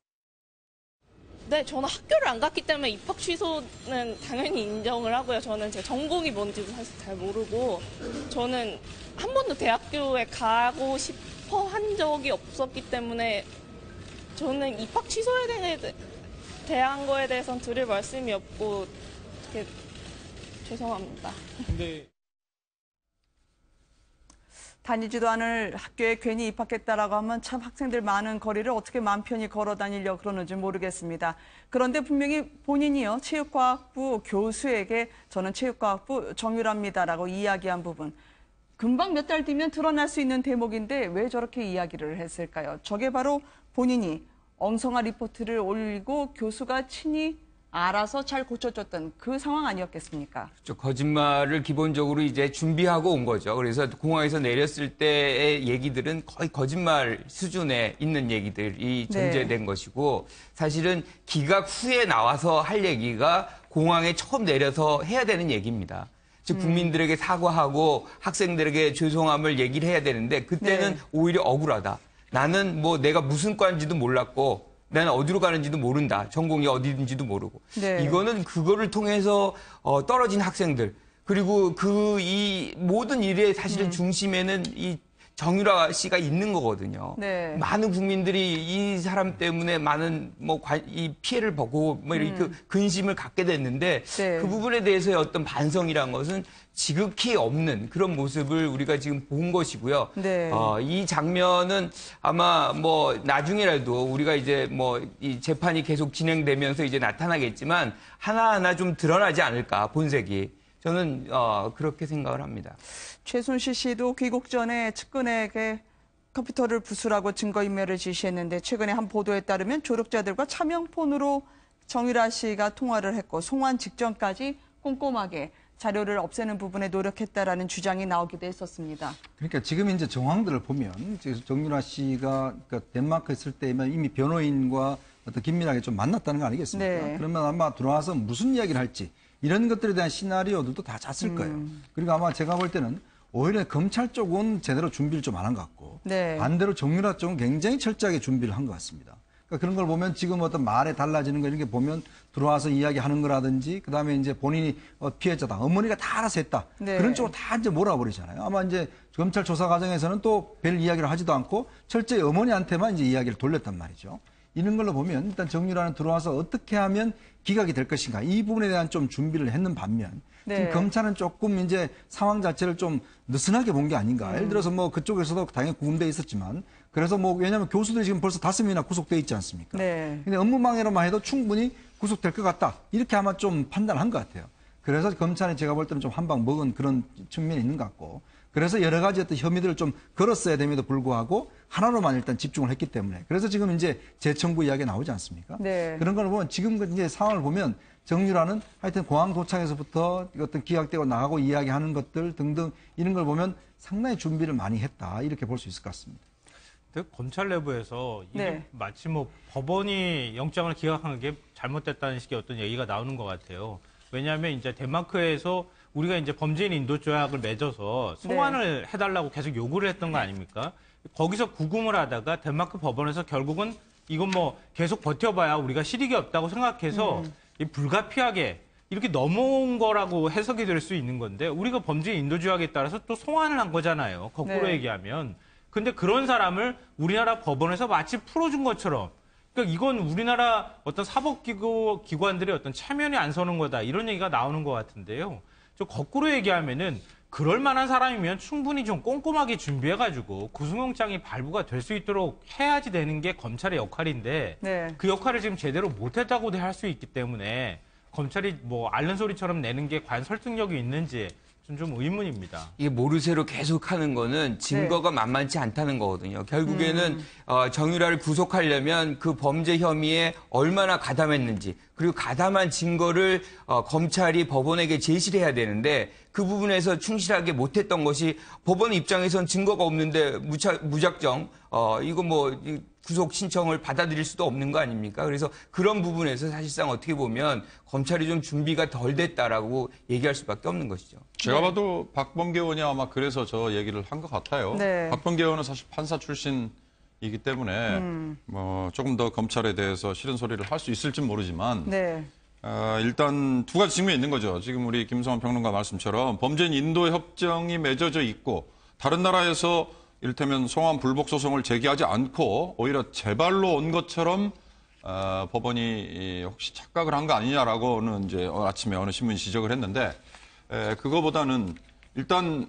네, 저는 학교를 안 갔기 때문에 입학 취소는 당연히 인정을 하고요. 저는 제 전공이 뭔지도 사실 잘 모르고 저는 한 번도 대학교에 가고 싶어 한 적이 없었기 때문에 저는 입학 취소에 대한 거에 대해서는 드릴 말씀이 없고 죄송합니다. 근데 다니지도 않을 학교에 괜히 입학했다라고 하면 참 학생들 많은 거리를 어떻게 마음 편히 걸어 다니려 그러는지 모르겠습니다. 그런데 분명히 본인이요, 체육과학부 교수에게 저는 체육과학부 정유라입니다라고 이야기한 부분. 금방 몇 달 뒤면 드러날 수 있는 대목인데 왜 저렇게 이야기를 했을까요? 저게 바로 본인이 엉성한 리포트를 올리고 교수가 친히 알아서 잘 고쳐줬던 그 상황 아니었겠습니까? 그렇죠. 거짓말을 기본적으로 이제 준비하고 온 거죠. 그래서 공항에서 내렸을 때의 얘기들은 거의 거짓말 수준에 있는 얘기들이 전제된 것이고, 사실은 기각 후에 나와서 할 얘기가 공항에 처음 내려서 해야 되는 얘기입니다. 즉 국민들에게 사과하고 학생들에게 죄송함을 얘기를 해야 되는데, 그때는 오히려 억울하다. 나는 뭐 내가 무슨 과인지도 몰랐고 나는 어디로 가는지도 모른다. 전공이 어디인지도 모르고. 이거는 그거를 통해서 떨어진 학생들, 그리고 이 모든 일의 사실은 중심에는 이 정유라 씨가 있는 거거든요. 많은 국민들이 이 사람 때문에 많은 이 피해를 보고 이렇게 근심을 갖게 됐는데, 그 부분에 대해서의 어떤 반성이란 것은 지극히 없는 그런 모습을 우리가 지금 본 것이고요. 이 장면은 아마 나중에라도 우리가 이제 이 재판이 계속 진행되면서 이제 나타나겠지만 하나하나 좀 드러나지 않을까, 본색이. 저는 그렇게 생각을 합니다. 최순실 씨도 귀국 전에 측근에게 컴퓨터를 부수라고 증거인멸을 지시했는데, 최근에 한 보도에 따르면 조력자들과 차명폰으로 정유라 씨가 통화를 했고 소환 직전까지 꼼꼼하게 자료를 없애는 부분에 노력했다라는 주장이 나오기도 했었습니다. 그러니까 지금 이제 정황들을 보면 정유라 씨가 덴마크 있을 때면 이미 변호인과 어떤 긴밀하게 좀 만났다는 거 아니겠습니까? 그러면 아마 들어와서 무슨 이야기를 할지 이런 것들에 대한 시나리오들도 다 짰을 거예요. 그리고 아마 제가 볼 때는 오히려 검찰 쪽은 제대로 준비를 좀 안 한 것 같고, 반대로 정유라 쪽은 굉장히 철저하게 준비를 한 것 같습니다. 그러니까 그런 걸 보면 지금 어떤 말에 달라지는 거 이렇게 보면 들어와서 이야기하는 거라든지, 그 다음에 이제 본인이 피해자다, 어머니가 다 알아서 했다, 그런 쪽으로 다 이제 몰아버리잖아요. 아마 이제 검찰 조사 과정에서는 또 별 이야기를 하지도 않고 철저히 어머니한테만 이제 이야기를 돌렸단 말이죠. 이런 걸로 보면 일단 정유라는 들어와서 어떻게 하면 기각이 될 것인가, 이 부분에 대한 좀 준비를 했는 반면, 지금 검찰은 조금 이제 상황 자체를 좀 느슨하게 본 게 아닌가. 예를 들어서 그쪽에서도 당연히 구금돼 있었지만, 그래서 왜냐하면 교수들이 지금 벌써 5명이나 구속돼 있지 않습니까? 근데 업무방해로만 해도 충분히 구속될 것 같다, 이렇게 아마 좀 판단한 것 같아요. 그래서 검찰이 제가 볼 때는 좀 한 방 먹은 그런 측면이 있는 것 같고, 그래서 여러 가지 어떤 혐의들을 좀 걸었어야 됨에도 불구하고 하나로만 일단 집중을 했기 때문에, 그래서 지금 이제 재청구 이야기가 나오지 않습니까? 그런 걸 보면 지금 이제 상황을 보면 정유라는 하여튼 공항 도착에서부터 어떤 기각되고 나가고 이야기하는 것들 등등 이런 걸 보면 상당히 준비를 많이 했다, 이렇게 볼 수 있을 것 같습니다. 검찰 내부에서 이게 마치 법원이 영장을 기각한 게 잘못됐다는 식의 어떤 얘기가 나오는 것 같아요. 왜냐하면 이제 덴마크에서 우리가 이제 범죄인 인도 조약을 맺어서 소환을 해달라고 계속 요구를 했던 거 아닙니까? 거기서 구금을 하다가 덴마크 법원에서 결국은 이건 계속 버텨봐야 우리가 실익이 없다고 생각해서 불가피하게 이렇게 넘어온 거라고 해석이 될 수 있는 건데, 우리가 범죄인 인도 조약에 따라서 또 소환을 한 거잖아요. 거꾸로 얘기하면. 근데 그런 사람을 우리나라 법원에서 마치 풀어준 것처럼, 그러니까 이건 우리나라 어떤 사법기관들의 어떤 체면이 안 서는 거다, 이런 얘기가 나오는 것 같은데요. 저 거꾸로 얘기하면은 그럴 만한 사람이면 충분히 좀 꼼꼼하게 준비해가지고 구속영장이 발부가 될 수 있도록 해야지 되는 게 검찰의 역할인데, 그 역할을 지금 제대로 못했다고도 할 수 있기 때문에 검찰이 앓는 소리처럼 내는 게 과연 설득력이 있는지 좀 의문입니다. 이게 모르쇠로 계속 하는 거는 증거가 만만치 않다는 거거든요. 결국에는 정유라를 구속하려면 그 범죄 혐의에 얼마나 가담했는지, 그리고 가담한 증거를 검찰이 법원에게 제시를 해야 되는데, 그 부분에서 충실하게 못했던 것이 법원 입장에선 증거가 없는데 무작정 구속 신청을 받아들일 수도 없는 거 아닙니까? 그래서 그런 부분에서 사실상 어떻게 보면 검찰이 좀 준비가 덜 됐다라고 얘기할 수밖에 없는 것이죠. 제가 봐도 박범계 의원이 아마 그래서 저 얘기를 한 것 같아요. 박범계 의원은 사실 판사 출신이기 때문에 조금 더 검찰에 대해서 싫은 소리를 할 수 있을진 모르지만 일단 두 가지 측면이 있는 거죠. 지금 우리 김성환 평론가 말씀처럼 범죄인 인도 협정이 맺어져 있고, 다른 나라에서 이를테면 송환 불복 소송을 제기하지 않고 오히려 재발로 온 것처럼 법원이 혹시 착각을 한 거 아니냐라고는 이제 아침에 어느 신문이 지적을 했는데, 그거보다는 일단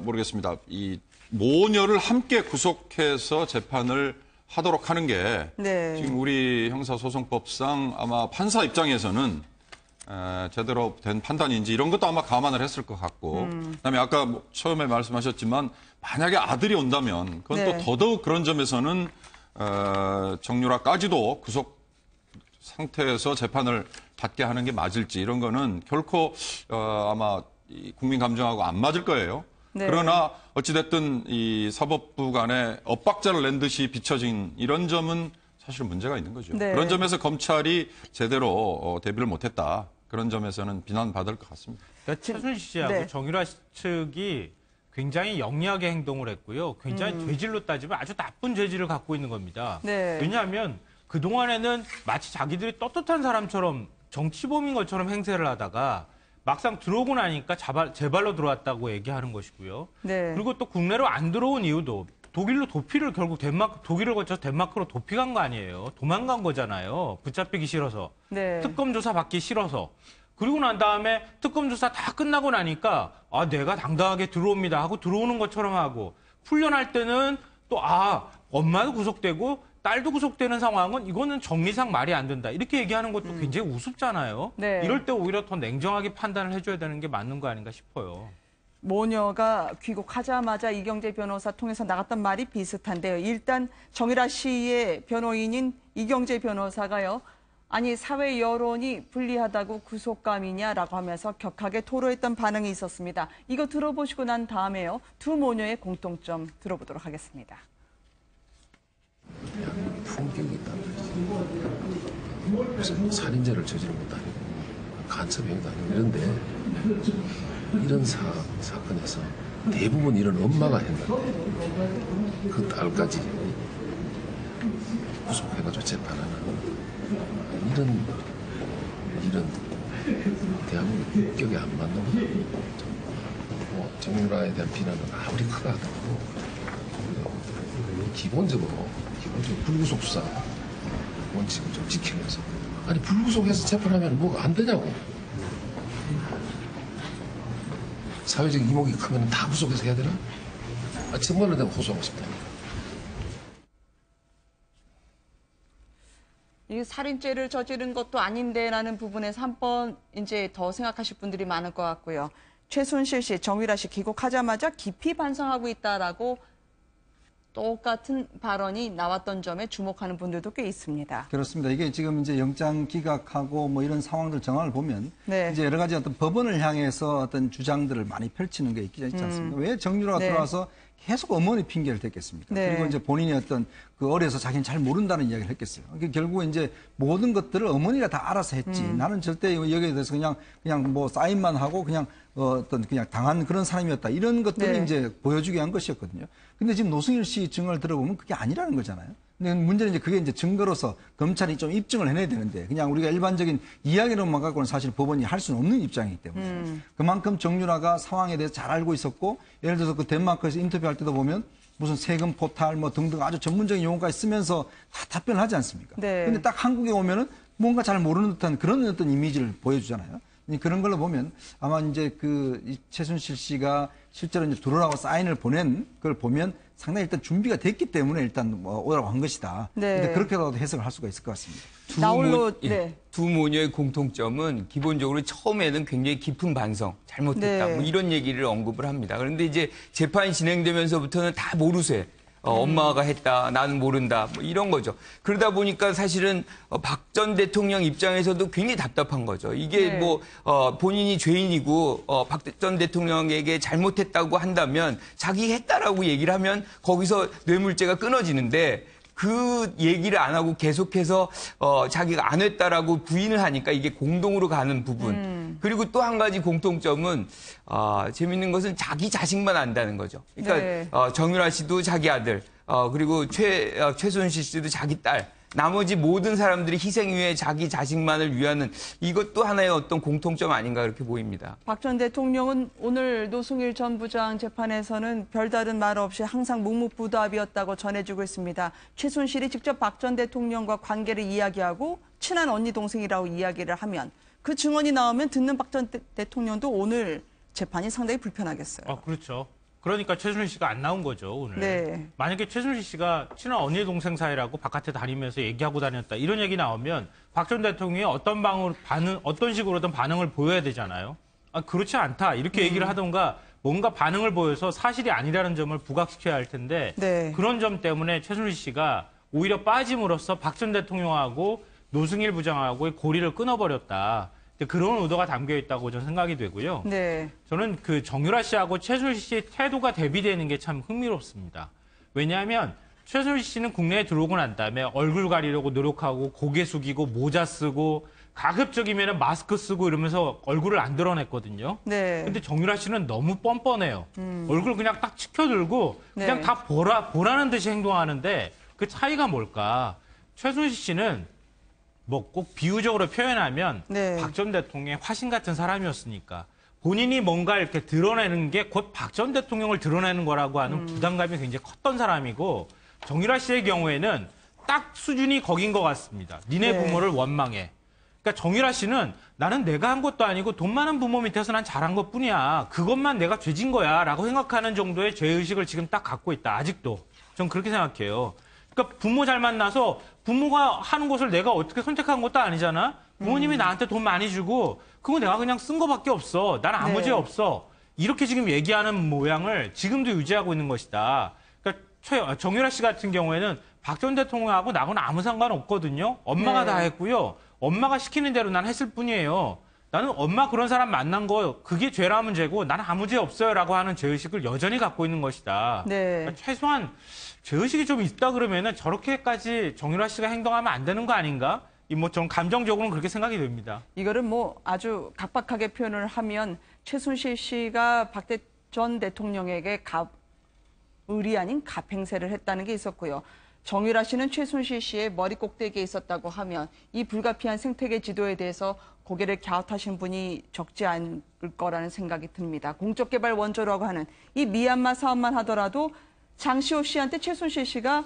모르겠습니다. 이 모녀를 함께 구속해서 재판을 하도록 하는 게 네. 지금 우리 형사소송법상 아마 판사 입장에서는 제대로 된 판단인지 이런 것도 아마 감안을 했을 것 같고 그다음에 아까 처음에 말씀하셨지만 만약에 아들이 온다면 그건 네. 또 더더욱 그런 점에서는 정유라까지도 구속 상태에서 재판을 받게 하는 게 맞을지 이런 거는 결코 아마 국민 감정하고 안 맞을 거예요. 네. 그러나 어찌됐든 이 사법부 간에 엇박자를 낸 듯이 비춰진 이런 점은 사실은 문제가 있는 거죠. 네. 그런 점에서 검찰이 제대로 대비를 못했다. 그런 점에서는 비난받을 것 같습니다. 그러니까 최순실 씨하고 네. 정유라 측이 굉장히 영리하게 행동을 했고요. 굉장히 죄질로 따지면 아주 나쁜 죄질을 갖고 있는 겁니다. 네. 왜냐하면 그동안에는 마치 자기들이 떳떳한 사람처럼 정치범인 것처럼 행세를 하다가 막상 들어오고 나니까 제 발로 들어왔다고 얘기하는 것이고요. 네. 그리고 또 국내로 안 들어온 이유도 독일로 도피를 결국 독일을 거쳐서 덴마크로 도피간 거 아니에요. 도망간 거잖아요. 붙잡히기 싫어서. 네. 특검 조사 받기 싫어서. 그리고 난 다음에 특검 조사 다 끝나고 나니까 내가 당당하게 들어옵니다 하고 들어오는 것처럼 하고 훈련할 때는 또 엄마도 구속되고 딸도 구속되는 상황은 이거는 정리상 말이 안 된다. 이렇게 얘기하는 것도 굉장히 우습잖아요. 네. 이럴 때 오히려 더 냉정하게 판단을 해줘야 되는 게 맞는 거 아닌가 싶어요. 모녀가 귀국하자마자 이경재 변호사 통해서 나갔던 말이 비슷한데요. 일단 정유라 씨의 변호인인 이경재 변호사가요. 아니 사회 여론이 불리하다고 구속감이냐라고 하면서 격하게 토로했던 반응이 있었습니다. 이거 들어보시고 난 다음에요. 두 모녀의 공통점 들어보도록 하겠습니다. 품격이 있다는 거지. 무슨 살인죄를 저지른 것도 아니고 간첩행위도 아니고 이런데 이런 사건에서 대부분 이런 엄마가 했는데 그 딸까지 구속해가지고 재판하는 이런 대한민국 국격에 안 맞는 거. 정유라에 대한 비난은 아무리 크다 하더라도 기본적으로 불구속 수사 원칙을 좀 지키면서 불구속해서 재판하면 뭐가 안 되냐고. 사회적 이목이 크면 다 구속해서 해야 되나? 정말로 내가 호소하고 싶다니까. 이 살인죄를 저지른 것도 아닌데라는 부분에서 한 번 이제 더 생각하실 분들이 많을 것 같고요. 최순실 씨, 정유라 씨 귀국하자마자 깊이 반성하고 있다라고 똑같은 발언이 나왔던 점에 주목하는 분들도 꽤 있습니다. 그렇습니다. 이게 지금 이제 영장 기각하고 뭐 이런 상황들 정황을 보면 네. 이제 여러 가지 어떤 법원을 향해서 어떤 주장들을 많이 펼치는 게 있지 않습니까? 왜 정유라가 네. 들어와서 계속 어머니 핑계를 댔겠습니까? 네. 그리고 이제 본인이 어떤 그 어려서 자기는 잘 모른다는 이야기를 했겠어요. 그러니까 결국은 이제 모든 것들을 어머니가 다 알아서 했지. 나는 절대 여기에 대해서 그냥 뭐 사인만 하고 그냥 그냥 당한 그런 사람이었다. 이런 것들을 네. 이제 보여주기 위한 것이었거든요. 근데 지금 노승일 씨 증언을 들어보면 그게 아니라는 거잖아요. 근데 문제는 이제 그게 이제 증거로서 검찰이 좀 입증을 해내야 되는데 그냥 우리가 일반적인 이야기로만 갖고는 사실 법원이 할 수는 없는 입장이기 때문에 그만큼 정유라가 상황에 대해서 잘 알고 있었고 예를 들어서 그 덴마크에서 인터뷰할 때도 보면 무슨 세금 포탈 뭐 등등 아주 전문적인 용어까지 쓰면서 다 답변을 하지 않습니까? 네. 근데 딱 한국에 오면은 뭔가 잘 모르는 듯한 그런 어떤 이미지를 보여주잖아요. 그런 걸로 보면 아마 이제 이 최순실 씨가 실제로 이제 들어오라고 사인을 보낸 걸 보면 상당히 일단 준비가 됐기 때문에 일단 오라고 한 것이다. 네. 그렇게라도 해석을 할 수가 있을 것 같습니다. 두 모녀의 공통점은 기본적으로 처음에는 굉장히 깊은 반성, 잘못했다. 네. 뭐 이런 얘기를 언급을 합니다. 그런데 이제 재판이 진행되면서부터는 다 모르쇠. 엄마가 했다, 나는 모른다, 뭐 이런 거죠. 그러다 보니까 사실은 박 전 대통령 입장에서도 굉장히 답답한 거죠. 이게 네. 뭐 본인이 죄인이고 박 전 대통령에게 잘못했다고 한다면 자기 했다라고 얘기를 하면 거기서 뇌물죄가 끊어지는데 그 얘기를 안 하고 계속해서 자기가 안 했다라고 부인을 하니까 이게 공동으로 가는 부분. 그리고 또 한 가지 공통점은 재밌는 것은 자기 자식만 안다는 거죠. 그러니까 네. 정유라 씨도 자기 아들, 그리고 최순실 씨도 자기 딸. 나머지 모든 사람들이 희생 위에 자기 자식만을 위하는 이것도 하나의 어떤 공통점 아닌가 그렇게 보입니다. 박 전 대통령은 오늘 노승일 전 부장 재판에서는 별다른 말 없이 항상 묵묵부답이었다고 전해지고 있습니다. 최순실이 직접 박 전 대통령과 관계를 이야기하고 친한 언니 동생이라고 이야기를 하면 그 증언이 나오면 듣는 박 전 대통령도 오늘 재판이 상당히 불편하겠어요. 그렇죠. 그러니까 최순실 씨가 안 나온 거죠, 오늘. 네. 만약에 최순실 씨가 친한 언니 동생 사이라고 바깥에 다니면서 얘기하고 다녔다. 이런 얘기 나오면 박 전 대통령이 어떤 식으로든 반응을 보여야 되잖아요. 아, 그렇지 않다. 이렇게 얘기를 하던가 뭔가 반응을 보여서 사실이 아니라는 점을 부각시켜야 할 텐데 네. 그런 점 때문에 최순실 씨가 오히려 빠짐으로써 박 전 대통령하고 노승일 부장하고의 고리를 끊어버렸다. 그런 의도가 담겨 있다고 저는 생각이 되고요. 네. 저는 그 정유라 씨하고 최순실 씨의 태도가 대비되는 게 참 흥미롭습니다. 왜냐하면 최순실 씨는 국내에 들어오고 난 다음에 얼굴 가리려고 노력하고 고개 숙이고 모자 쓰고 가급적이면 마스크 쓰고 이러면서 얼굴을 안 드러냈거든요. 네. 근데 정유라 씨는 너무 뻔뻔해요. 얼굴 그냥 딱 치켜들고 그냥 네. 다 보라는 듯이 행동하는데 그 차이가 뭘까? 최순실 씨는 뭐 꼭 비유적으로 표현하면 네. 박 전 대통령의 화신 같은 사람이었으니까 본인이 뭔가 이렇게 드러내는 게 곧 박 전 대통령을 드러내는 거라고 하는 부담감이 굉장히 컸던 사람이고 정유라 씨의 경우에는 딱 수준이 거긴 것 같습니다. 니네 네. 부모를 원망해. 그러니까 정유라 씨는 나는 내가 한 것도 아니고 돈 많은 부모 밑에서 난 잘한 것뿐이야. 그것만 내가 죄진 거야 라고 생각하는 정도의 죄의식을 지금 딱 갖고 있다. 아직도. 전 그렇게 생각해요. 그러니까 부모 잘 만나서 부모가 하는 것을 내가 어떻게 선택한 것도 아니잖아. 부모님이 나한테 돈 많이 주고 그거 내가 그냥 쓴 거밖에 없어. 난 아무 네. 죄 없어. 이렇게 지금 얘기하는 모양을 지금도 유지하고 있는 것이다. 그러니까 정유라 씨 같은 경우에는 박 전 대통령하고 나하고는 아무 상관없거든요. 엄마가 네. 다 했고요. 엄마가 시키는 대로 난 했을 뿐이에요. 나는 엄마 그런 사람 만난 거 그게 죄라면 죄고 나는 아무 죄 없어요라고 하는 죄의식을 여전히 갖고 있는 것이다. 네. 그러니까 최소한 죄의식이 좀 있다 그러면은 저렇게까지 정유라 씨가 행동하면 안 되는 거 아닌가? 뭐 좀 감정적으로는 그렇게 생각이 됩니다. 이거를 뭐 아주 각박하게 표현을 하면 최순실 씨가 박 전 대통령에게 의리 아닌 갑행세를 했다는 게 있었고요. 정유라 씨는 최순실 씨의 머리 꼭대기에 있었다고 하면 이 불가피한 생태계 지도에 대해서 고개를 갸웃하신 분이 적지 않을 거라는 생각이 듭니다. 공적개발 원조라고 하는 이 미얀마 사업만 하더라도 장시호 씨한테 최순실 씨가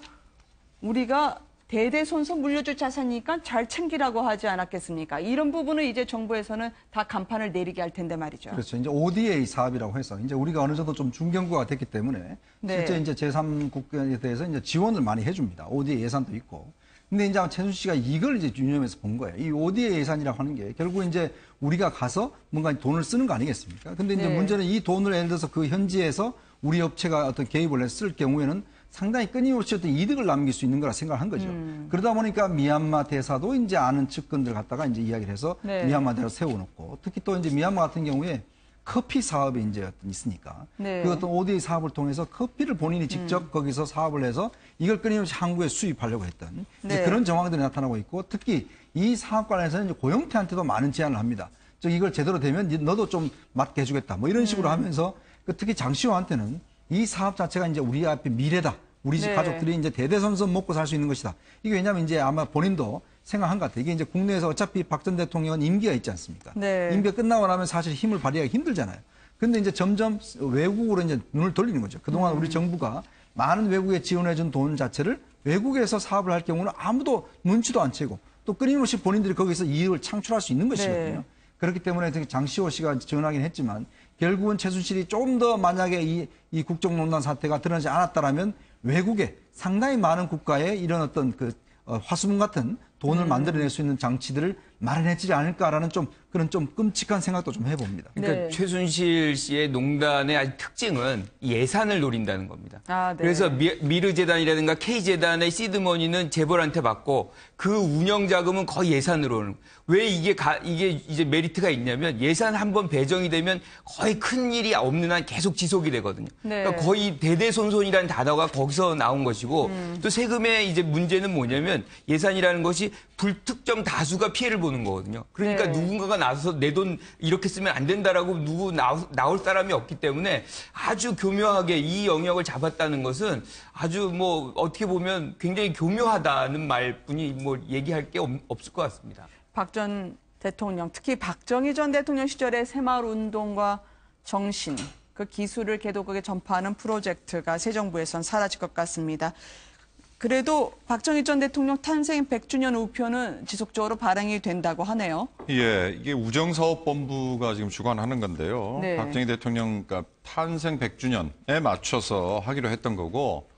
우리가 대대손손 물려줄 자산이니까 잘 챙기라고 하지 않았겠습니까? 이런 부분은 이제 정부에서는 다 간판을 내리게 할 텐데 말이죠. 그렇죠. 이제 ODA 사업이라고 해서 이제 우리가 어느 정도 좀 중견구가 됐기 때문에 네. 실제 이제 제3국가에 대해서 이제 지원을 많이 해줍니다. ODA 예산도 있고. 근데 이제 최순실 씨가 이걸 이제 유념해서 본 거예요. 이 ODA 예산이라고 하는 게 결국 이제 우리가 가서 뭔가 돈을 쓰는 거 아니겠습니까? 근데 이제 네. 문제는 이 돈을 예를 들어서 그 현지에서 우리 업체가 어떤 개입을 했을 경우에는 상당히 끊임없이 어떤 이득을 남길 수 있는 거라 생각을 한 거죠. 그러다 보니까 미얀마 대사도 이제 아는 측근들 갖다가 이제 이야기를 해서 네. 미얀마 대사 세워놓고 특히 또 이제 미얀마 같은 경우에 커피 사업이 이제 있으니까 네. 그 어떤 ODA 사업을 통해서 커피를 본인이 직접 거기서 사업을 해서 이걸 끊임없이 한국에 수입하려고 했던 네. 그런 정황들이 나타나고 있고 특히 이 사업 관련해서는 이제 고영태한테도 많은 제안을 합니다. 이걸 제대로 되면 너도 좀 맡게 해주겠다. 뭐 이런 식으로 하면서 특히 장시호한테는 이 사업 자체가 이제 우리 앞에 미래다. 우리 집 네. 가족들이 이제 대대손손 먹고 살 수 있는 것이다. 이게 왜냐하면 이제 아마 본인도 생각한 것 같아요. 이게 이제 국내에서 어차피 박 전 대통령은 임기가 있지 않습니까? 네. 임기가 끝나고 나면 사실 힘을 발휘하기 힘들잖아요. 근데 이제 점점 외국으로 이제 눈을 돌리는 거죠. 그동안 우리 정부가 많은 외국에 지원해준 돈 자체를 외국에서 사업을 할 경우는 아무도 눈치도 안 채고 또 끊임없이 본인들이 거기서 이익을 창출할 수 있는 것이거든요. 네. 그렇기 때문에 장시호 씨가 지원하긴 했지만 결국은 최순실이 좀 더 만약에 이 국정농단 사태가 드러나지 않았다라면 외국에 상당히 많은 국가에 이런 어떤 화수분 같은 돈을 만들어낼 수 있는 장치들을 마련해지지 않을까라는 그런 끔찍한 생각도 좀 해봅니다. 그러니까 네. 최순실 씨의 농단의 아주 특징은 예산을 노린다는 겁니다. 아, 네. 그래서 미르재단이라든가 K재단의 시드머니는 재벌한테 받고 그 운영 자금은 거의 예산으로 오는. 왜 이게 이제 메리트가 있냐면 예산 한번 배정이 되면 거의 큰 일이 없는 한 계속 지속이 되거든요. 네. 그러니까 거의 대대손손이라는 단어가 거기서 나온 것이고 또 세금의 이제 문제는 뭐냐면 예산이라는 것이 불특정 다수가 피해를 보는 거거든요. 그러니까 네. 누군가가 나서서 내 돈 이렇게 쓰면 안 된다라고 나올 사람이 없기 때문에 아주 교묘하게 이 영역을 잡았다는 것은 아주 뭐 어떻게 보면 굉장히 교묘하다는 말뿐이 뭐 얘기할 게 없을 것 같습니다. 박 전 대통령, 특히 박정희 전 대통령 시절의 새마을운동과 정신, 그 기술을 개도국에 전파하는 프로젝트가 새 정부에선 사라질 것 같습니다. 그래도 박정희 전 대통령 탄생 100주년 우표는 지속적으로 발행이 된다고 하네요. 예, 이게 우정사업본부가 지금 주관하는 건데요. 네. 박정희 대통령 그러니까 탄생 100주년에 맞춰서 하기로 했던 거고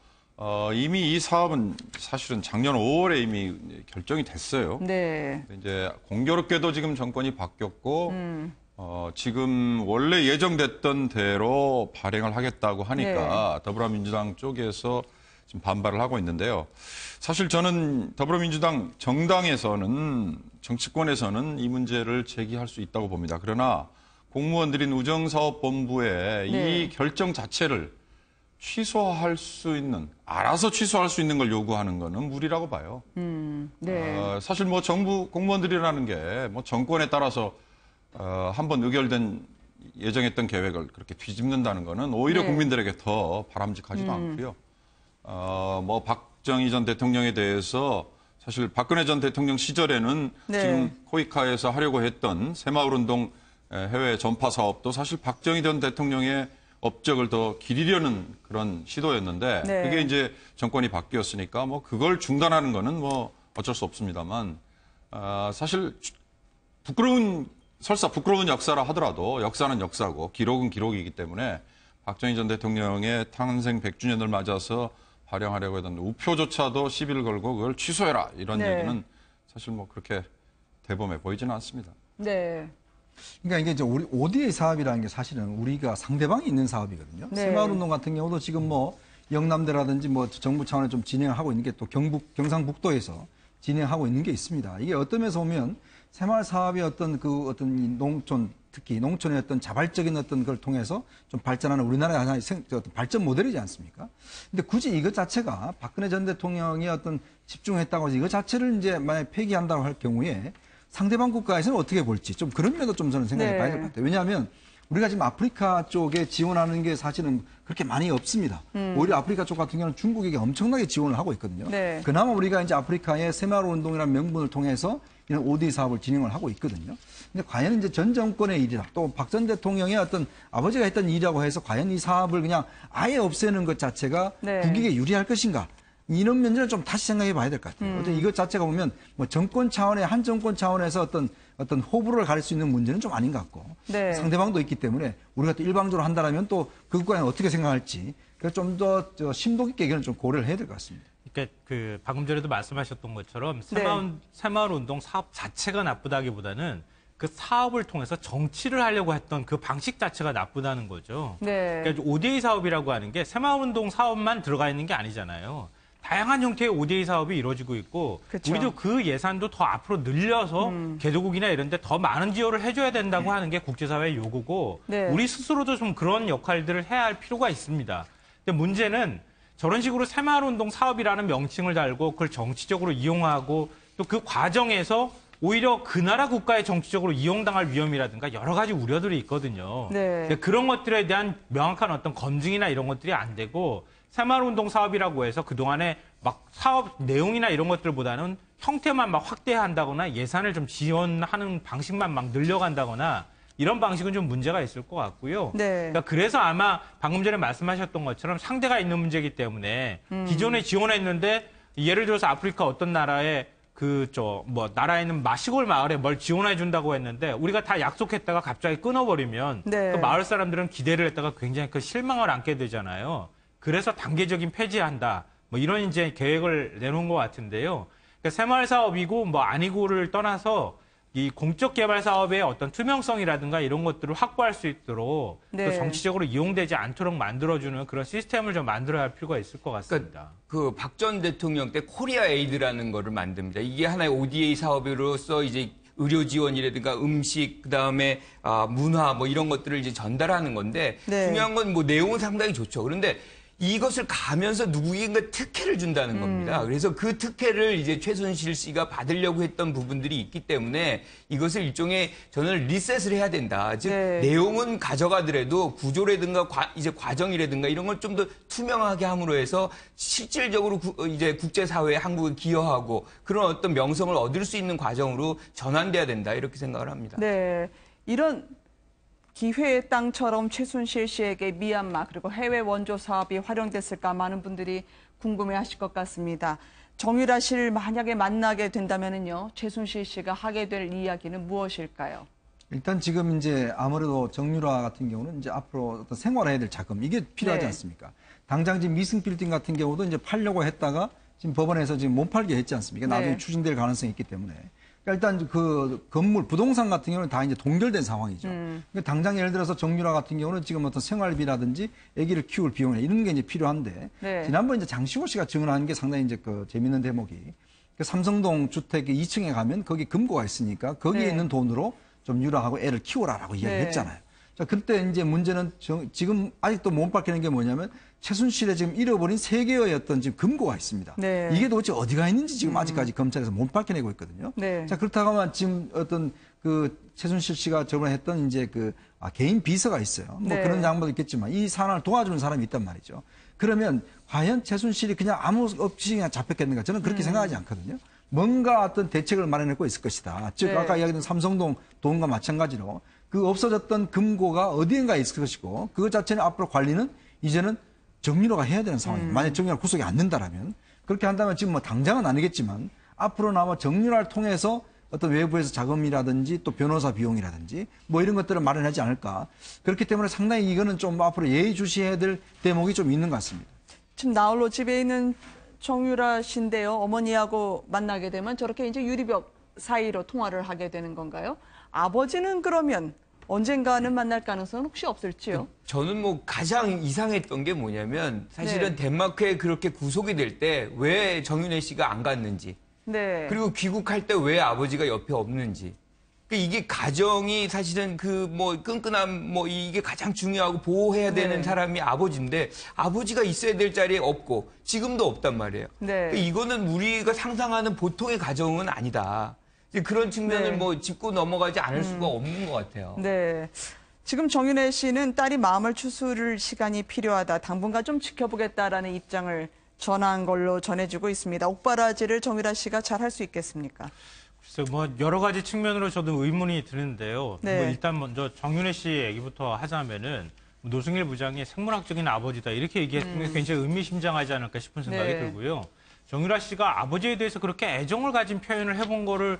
이미 이 사업은 사실은 작년 5월에 이미 결정이 됐어요. 네. 이제 공교롭게도 지금 정권이 바뀌었고 지금 원래 예정됐던 대로 발행을 하겠다고 하니까 더불어민주당 쪽에서 지금 반발을 하고 있는데요. 사실 저는 더불어민주당 정당에서는 정치권에서는 이 문제를 제기할 수 있다고 봅니다. 그러나 공무원들인 우정사업본부의 이 결정 자체를 취소할 수 있는, 알아서 취소할 수 있는 걸 요구하는 거는 무리라고 봐요. 네. 사실 뭐 정부 공무원들이라는 게 뭐 정권에 따라서 한번 의결된 예정했던 계획을 그렇게 뒤집는다는 거는 오히려 국민들에게 더 바람직하지도 않고요. 뭐 박정희 전 대통령에 대해서 사실 박근혜 전 대통령 시절에는 지금 코이카에서 하려고 했던 새마을운동 해외 전파 사업도 사실 박정희 전 대통령의 업적을 더 기리려는 그런 시도였는데 그게 이제 정권이 바뀌었으니까 뭐 그걸 중단하는 거는 뭐 어쩔 수 없습니다만 사실 설사 부끄러운 역사라 하더라도 역사는 역사고 기록은 기록이기 때문에 박정희 전 대통령의 탄생 100주년을 맞아서 발행하려고 했던 우표조차도 시비를 걸고 그걸 취소해라 이런 얘기는 사실 뭐 그렇게 대범해 보이지는 않습니다. 네. 그러니까 이게 이제 우리 ODA 사업이라는 게 사실은 우리가 상대방이 있는 사업이거든요. 새마을운동 같은 경우도 지금 뭐 영남대라든지 뭐 정부 차원에 좀 진행을 하고 있는 게 또 경상북도에서 진행하고 있는 게 있습니다. 이게 어떤 면에서 보면 새마을 사업의 어떤 이 농촌, 특히 농촌의 어떤 자발적인 어떤 걸 통해서 좀 발전하는 우리나라의 하나의 발전 모델이지 않습니까? 근데 굳이 이것 자체가 박근혜 전 대통령이 어떤 집중했다고 해서 이것 자체를 이제 만약에 폐기한다고 할 경우에 상대방 국가에서는 어떻게 볼지 좀 그런 면도 좀 저는 생각해 봐야 될 것 같아요. 왜냐하면 우리가 지금 아프리카 쪽에 지원하는 게 사실은 그렇게 많이 없습니다. 오히려 아프리카 쪽 같은 경우는 중국에게 엄청나게 지원을 하고 있거든요. 그나마 우리가 이제 아프리카의 새마을 운동이라는 명분을 통해서 이런 ODA 사업을 진행을 하고 있거든요. 근데 과연 이제 전 정권의 일이라 또 박 전 대통령의 어떤 아버지가 했던 일이라고 해서 과연 이 사업을 그냥 아예 없애는 것 자체가 국익에 유리할 것인가? 이런 면제는 좀 다시 생각해 봐야 될 것 같아요. 어쨌든 이것 자체가 보면 뭐 정권 차원의 한 정권 차원에서 어떤 호불호를 가릴 수 있는 문제는 좀 아닌 것 같고 상대방도 있기 때문에 우리가 또 일방적으로 한다면 또 그 국가는 어떻게 생각할지 그래서 좀 더 심도 깊게 의견을 좀 고려를 해야 될 것 같습니다. 그러니까 그 방금 전에도 말씀하셨던 것처럼 새마을 운동 사업 자체가 나쁘다기보다는 그 사업을 통해서 정치를 하려고 했던 그 방식 자체가 나쁘다는 거죠. 그러니까 ODA 사업이라고 하는 게 새마을 운동 사업만 들어가 있는 게 아니잖아요. 다양한 형태의 ODA 사업이 이루어지고 있고 우리도 그 예산도 더 앞으로 늘려서 개도국이나 이런 데 더 많은 지원을 해줘야 된다고 하는 게 국제사회의 요구고 우리 스스로도 좀 그런 역할들을 해야 할 필요가 있습니다. 근데 문제는 저런 식으로 새마을운동 사업이라는 명칭을 달고 그걸 정치적으로 이용하고 또 그 과정에서 오히려 그 나라 국가의 정치적으로 이용당할 위험이라든가 여러 가지 우려들이 있거든요. 그런 것들에 대한 명확한 어떤 검증이나 이런 것들이 안 되고 새마을운동 사업이라고 해서 그동안에 막 사업 내용이나 이런 것들보다는 형태만 막 확대한다거나 예산을 좀 지원하는 방식만 막 늘려간다거나 이런 방식은 좀 문제가 있을 것 같고요. 그러니까 그래서 아마 방금 전에 말씀하셨던 것처럼 상대가 있는 문제이기 때문에 기존에 지원했는데 예를 들어서 아프리카 어떤 나라에 나라에 있는 시골 마을에 뭘 지원해 준다고 했는데 우리가 다 약속했다가 갑자기 끊어버리면 그 마을 사람들은 기대를 했다가 굉장히 그 실망을 안게 되잖아요. 그래서 단계적인 폐지한다. 뭐 이런 이제 계획을 내놓은 것 같은데요. 그러니까 새마을 사업이고 뭐 아니고를 떠나서 이 공적 개발 사업의 어떤 투명성이라든가 이런 것들을 확보할 수 있도록 또 정치적으로 이용되지 않도록 만들어주는 그런 시스템을 좀 만들어야 할 필요가 있을 것 같습니다. 그러니까 박 전 대통령 때 코리아 에이드라는 거를 만듭니다. 이게 하나의 ODA 사업으로서 이제 의료 지원이라든가 음식, 그다음에 문화 뭐 이런 것들을 이제 전달하는 건데 중요한 건 뭐 내용은 상당히 좋죠. 그런데 이것을 가면서 누구인가 특혜를 준다는 겁니다. 그래서 그 특혜를 이제 최순실 씨가 받으려고 했던 부분들이 있기 때문에 이것을 일종의 저는 리셋을 해야 된다. 즉 내용은 가져가더라도 구조라든가 이제 과정이라든가 이런 걸 좀 더 투명하게 함으로 해서 실질적으로 이제 국제사회에 한국에 기여하고 그런 어떤 명성을 얻을 수 있는 과정으로 전환돼야 된다 이렇게 생각을 합니다. 이런 기회의 땅처럼 최순실 씨에게 미얀마 그리고 해외 원조 사업이 활용됐을까 많은 분들이 궁금해하실 것 같습니다. 정유라 씨를 만약에 만나게 된다면요, 최순실 씨가 하게 될 이야기는 무엇일까요? 일단 지금 이제 아무래도 정유라 같은 경우는 이제 앞으로 어떤 생활해야 될 자금 이게 필요하지 네. 않습니까? 당장 지금 미승 빌딩 같은 경우도 이제 팔려고 했다가 지금 법원에서 지금 못 팔게 했지 않습니까? 나중에 네. 추진될 가능성이 있기 때문에. 그러니까 일단 그 건물, 부동산 같은 경우는 다 이제 동결된 상황이죠. 그러니까 당장 예를 들어서 정유라 같은 경우는 지금 어떤 생활비라든지 아기를 키울 비용 이런 게 이제 필요한데 네. 지난번 이제 장시호 씨가 증언한 게 상당히 이제 그 재밌는 대목이 그 삼성동 주택 2층에 가면 거기 금고가 있으니까 거기에 네. 있는 돈으로 좀 유라하고 애를 키워라라고 이야기했잖아요. 자, 그때 이제 문제는 지금 아직도 못 밝히는 게 뭐냐면 최순실의 지금 잃어버린 3개의 어떤 지금 금고가 있습니다. 네. 이게 도대체 어디가 있는지 지금 아직까지 검찰에서 못 밝혀내고 있거든요. 네. 자, 그렇다고 하면 지금 어떤 그 최순실 씨가 저번에 했던 이제 그 개인 비서가 있어요. 뭐 네. 그런 양반도 있겠지만 이 사안을 도와주는 사람이 있단 말이죠. 그러면 과연 최순실이 그냥 아무 없이 그냥 잡혔겠는가? 저는 그렇게 생각하지 않거든요. 뭔가 어떤 대책을 마련하고 있을 것이다. 즉 네. 아까 이야기했던 삼성동 돈과 마찬가지로 그 없어졌던 금고가 어디인가 있을 것이고 그것 자체는 앞으로 관리는 이제는 정유라가 해야 되는 상황입니다. 만약 정유라가 구속이 안 된다라면 그렇게 한다면 지금 뭐 당장은 아니겠지만 앞으로는 아마 정유라를 통해서 어떤 외부에서 자금이라든지 또 변호사 비용이라든지 뭐 이런 것들을 마련하지 않을까. 그렇기 때문에 상당히 이거는 좀 앞으로 예의주시해야 될 대목이 좀 있는 것 같습니다. 지금 나홀로 집에 있는 정유라 씨인데요. 어머니하고 만나게 되면 저렇게 이제 유리벽 사이로 통화를 하게 되는 건가요? 아버지는 그러면 언젠가는 만날 가능성은 혹시 없을지요? 저는 뭐 가장 이상했던 게 뭐냐면 사실은 네. 덴마크에 그렇게 구속이 될 때 왜 정윤회 씨가 안 갔는지 네. 그리고 귀국할 때 왜 아버지가 옆에 없는지 이게 가정이 사실은 그 뭐 끈끈함 뭐 이게 가장 중요하고 보호해야 되는 네. 사람이 아버지인데 아버지가 있어야 될 자리에 없고 지금도 없단 말이에요. 네. 이거는 우리가 상상하는 보통의 가정은 아니다. 이제 그런 측면을 네. 뭐 짚고 넘어가지 않을 수가 없는 것 같아요. 네. 지금 정윤혜 씨는 딸이 마음을 추스를 시간이 필요하다. 당분간 좀 지켜보겠다라는 입장을 전한 걸로 전해지고 있습니다. 옥바라지를 정유라 씨가 잘 할 수 있겠습니까? 글쎄요, 뭐 여러 가지 측면으로 저도 의문이 드는데요. 네. 뭐 일단 먼저 정윤혜 씨 얘기부터 하자면은 노승일 부장이 생물학적인 아버지다 이렇게 얘기했던 게 굉장히 의미심장하지 않을까 싶은 생각이 네. 들고요. 정유라 씨가 아버지에 대해서 그렇게 애정을 가진 표현을 해본 거를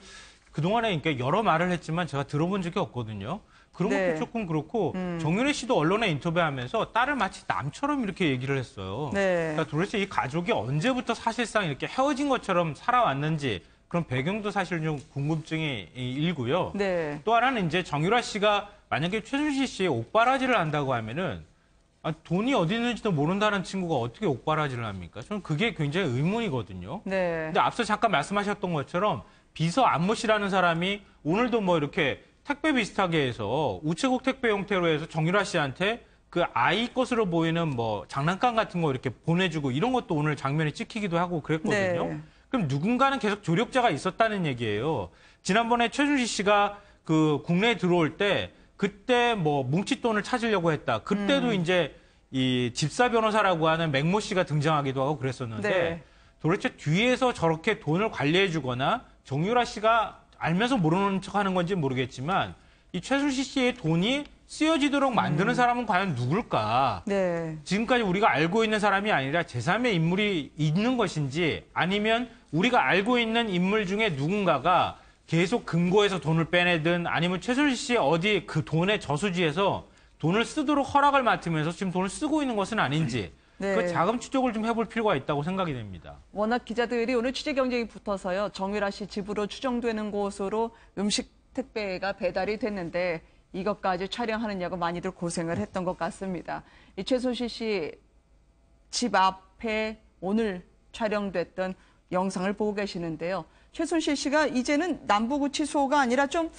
그동안에 그러니까 여러 말을 했지만 제가 들어본 적이 없거든요. 그런 네. 것도 조금 그렇고 정윤혜 씨도 언론에 인터뷰하면서 딸을 마치 남처럼 이렇게 얘기를 했어요. 네. 그러니까 도대체 이 가족이 언제부터 사실상 이렇게 헤어진 것처럼 살아왔는지 그런 배경도 사실 좀 궁금증이 일고요. 네. 또 하나는 이제 정유라 씨가 만약에 최순실 씨의 옥바라지를 한다고 하면은 돈이 어디 있는지도 모른다는 친구가 어떻게 옥바라지를 합니까? 저는 그게 굉장히 의문이거든요. 네. 근데 앞서 잠깐 말씀하셨던 것처럼 비서 안모 씨라는 사람이 오늘도 뭐 이렇게 택배 비슷하게 해서 우체국 택배 형태로 해서 정유라 씨한테 그 아이 것으로 보이는 뭐 장난감 같은 거 이렇게 보내주고 이런 것도 오늘 장면에 찍히기도 하고 그랬거든요. 네. 그럼 누군가는 계속 조력자가 있었다는 얘기예요. 지난번에 최순실 씨가 그 국내에 들어올 때 그때 뭐 뭉칫돈을 찾으려고 했다. 그때도 이제 이 집사 변호사라고 하는 맹모 씨가 등장하기도 하고 그랬었는데 네. 도대체 뒤에서 저렇게 돈을 관리해 주거나 정유라 씨가 알면서 모르는 척하는 건지 모르겠지만 이 최순실 씨의 돈이 쓰여지도록 만드는 사람은 과연 누굴까? 네. 지금까지 우리가 알고 있는 사람이 아니라 제3의 인물이 있는 것인지 아니면 우리가 알고 있는 인물 중에 누군가가 계속 금고에서 돈을 빼내든 아니면 최순실 씨 어디 그 돈의 저수지에서 돈을 쓰도록 허락을 맡으면서 지금 돈을 쓰고 있는 것은 아닌지 네. 그 자금 추적을 좀 해볼 필요가 있다고 생각이 됩니다. 워낙 기자들이 오늘 취재 경쟁이 붙어서요. 정유라 씨 집으로 추정되는 곳으로 음식 택배가 배달이 됐는데 이것까지 촬영하느냐고 많이들 고생을 했던 것 같습니다. 이 최순실 씨 집 앞에 오늘 촬영됐던 영상을 보고 계시는데요. 최순실 씨가 이제는 남부구치소가 아니라 좀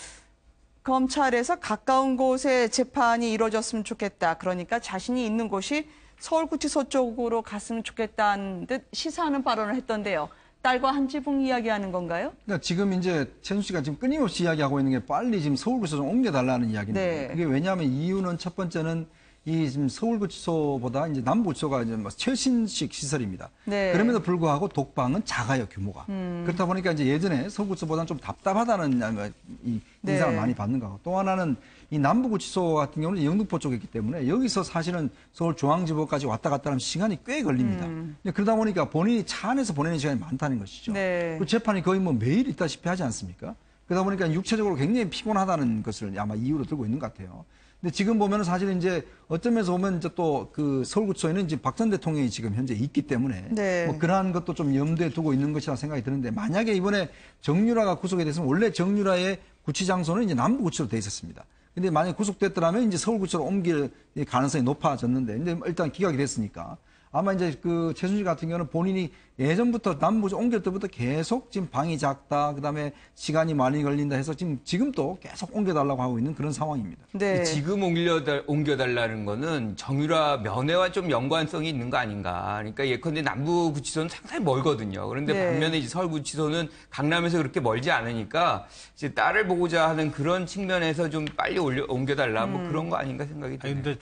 검찰에서 가까운 곳에 재판이 이루어졌으면 좋겠다. 그러니까 자신이 있는 곳이 서울구치소 쪽으로 갔으면 좋겠다는 듯 시사하는 발언을 했던데요. 딸과 한 지붕 이야기하는 건가요? 그러니까 지금 이제 최순 씨가 지금 끊임없이 이야기하고 있는 게 빨리 지금 서울구치소 좀 옮겨달라는 이야기인데 네. 그게 왜냐하면 이유는 첫 번째는 이 지금 서울구치소보다 이제 남부구치소가 이제 뭐 최신식 시설입니다. 네. 그럼에도 불구하고 독방은 작아요, 규모가. 그렇다 보니까 이제 예전에 서울구치소보다는 좀 답답하다는 이 인상을 네. 많이 받는 거고, 또 하나는 이 남부구치소 같은 경우는 영등포 쪽에 있기 때문에 여기서 사실은 서울중앙지법까지 왔다 갔다 하면 시간이 꽤 걸립니다. 그러다 보니까 본인이 차 안에서 보내는 시간이 많다는 것이죠. 네. 그 재판이 거의 뭐 매일 있다시피 하지 않습니까? 그러다 보니까 육체적으로 굉장히 피곤하다는 것을 아마 이유로 들고 있는 것 같아요. 근데 지금 보면은 사실 이제 어쩌면서 보면 이제 또 그 서울구치소에는 이제 박 전 대통령이 지금 현재 있기 때문에 네. 뭐 그러한 것도 좀 염두에 두고 있는 것이라 생각이 드는데, 만약에 이번에 정유라가 구속이 됐으면 원래 정유라의 구치 장소는 이제 남부구치소로 돼 있었습니다. 근데 만약에 구속됐더라면 이제 서울구치소로 옮길 가능성이 높아졌는데, 근데 일단 기각이 됐으니까 아마 이제 그 최순실 같은 경우는 본인이 예전부터 남부구치소 옮길 때부터 계속 지금 방이 작다, 그다음에 시간이 많이 걸린다 해서 지금도 계속 옮겨달라고 하고 있는 그런 상황입니다. 네. 지금 옮겨달라는 거는 정유라 면회와 좀 연관성이 있는 거 아닌가. 그러니까 예컨대 남부구치소는 상당히 멀거든요. 그런데 네. 반면에 이제 서울구치소는 강남에서 그렇게 멀지 않으니까 이제 딸을 보고자 하는 그런 측면에서 좀 빨리 옮겨달라. 뭐 그런 거 아닌가 생각이 드네요. 근데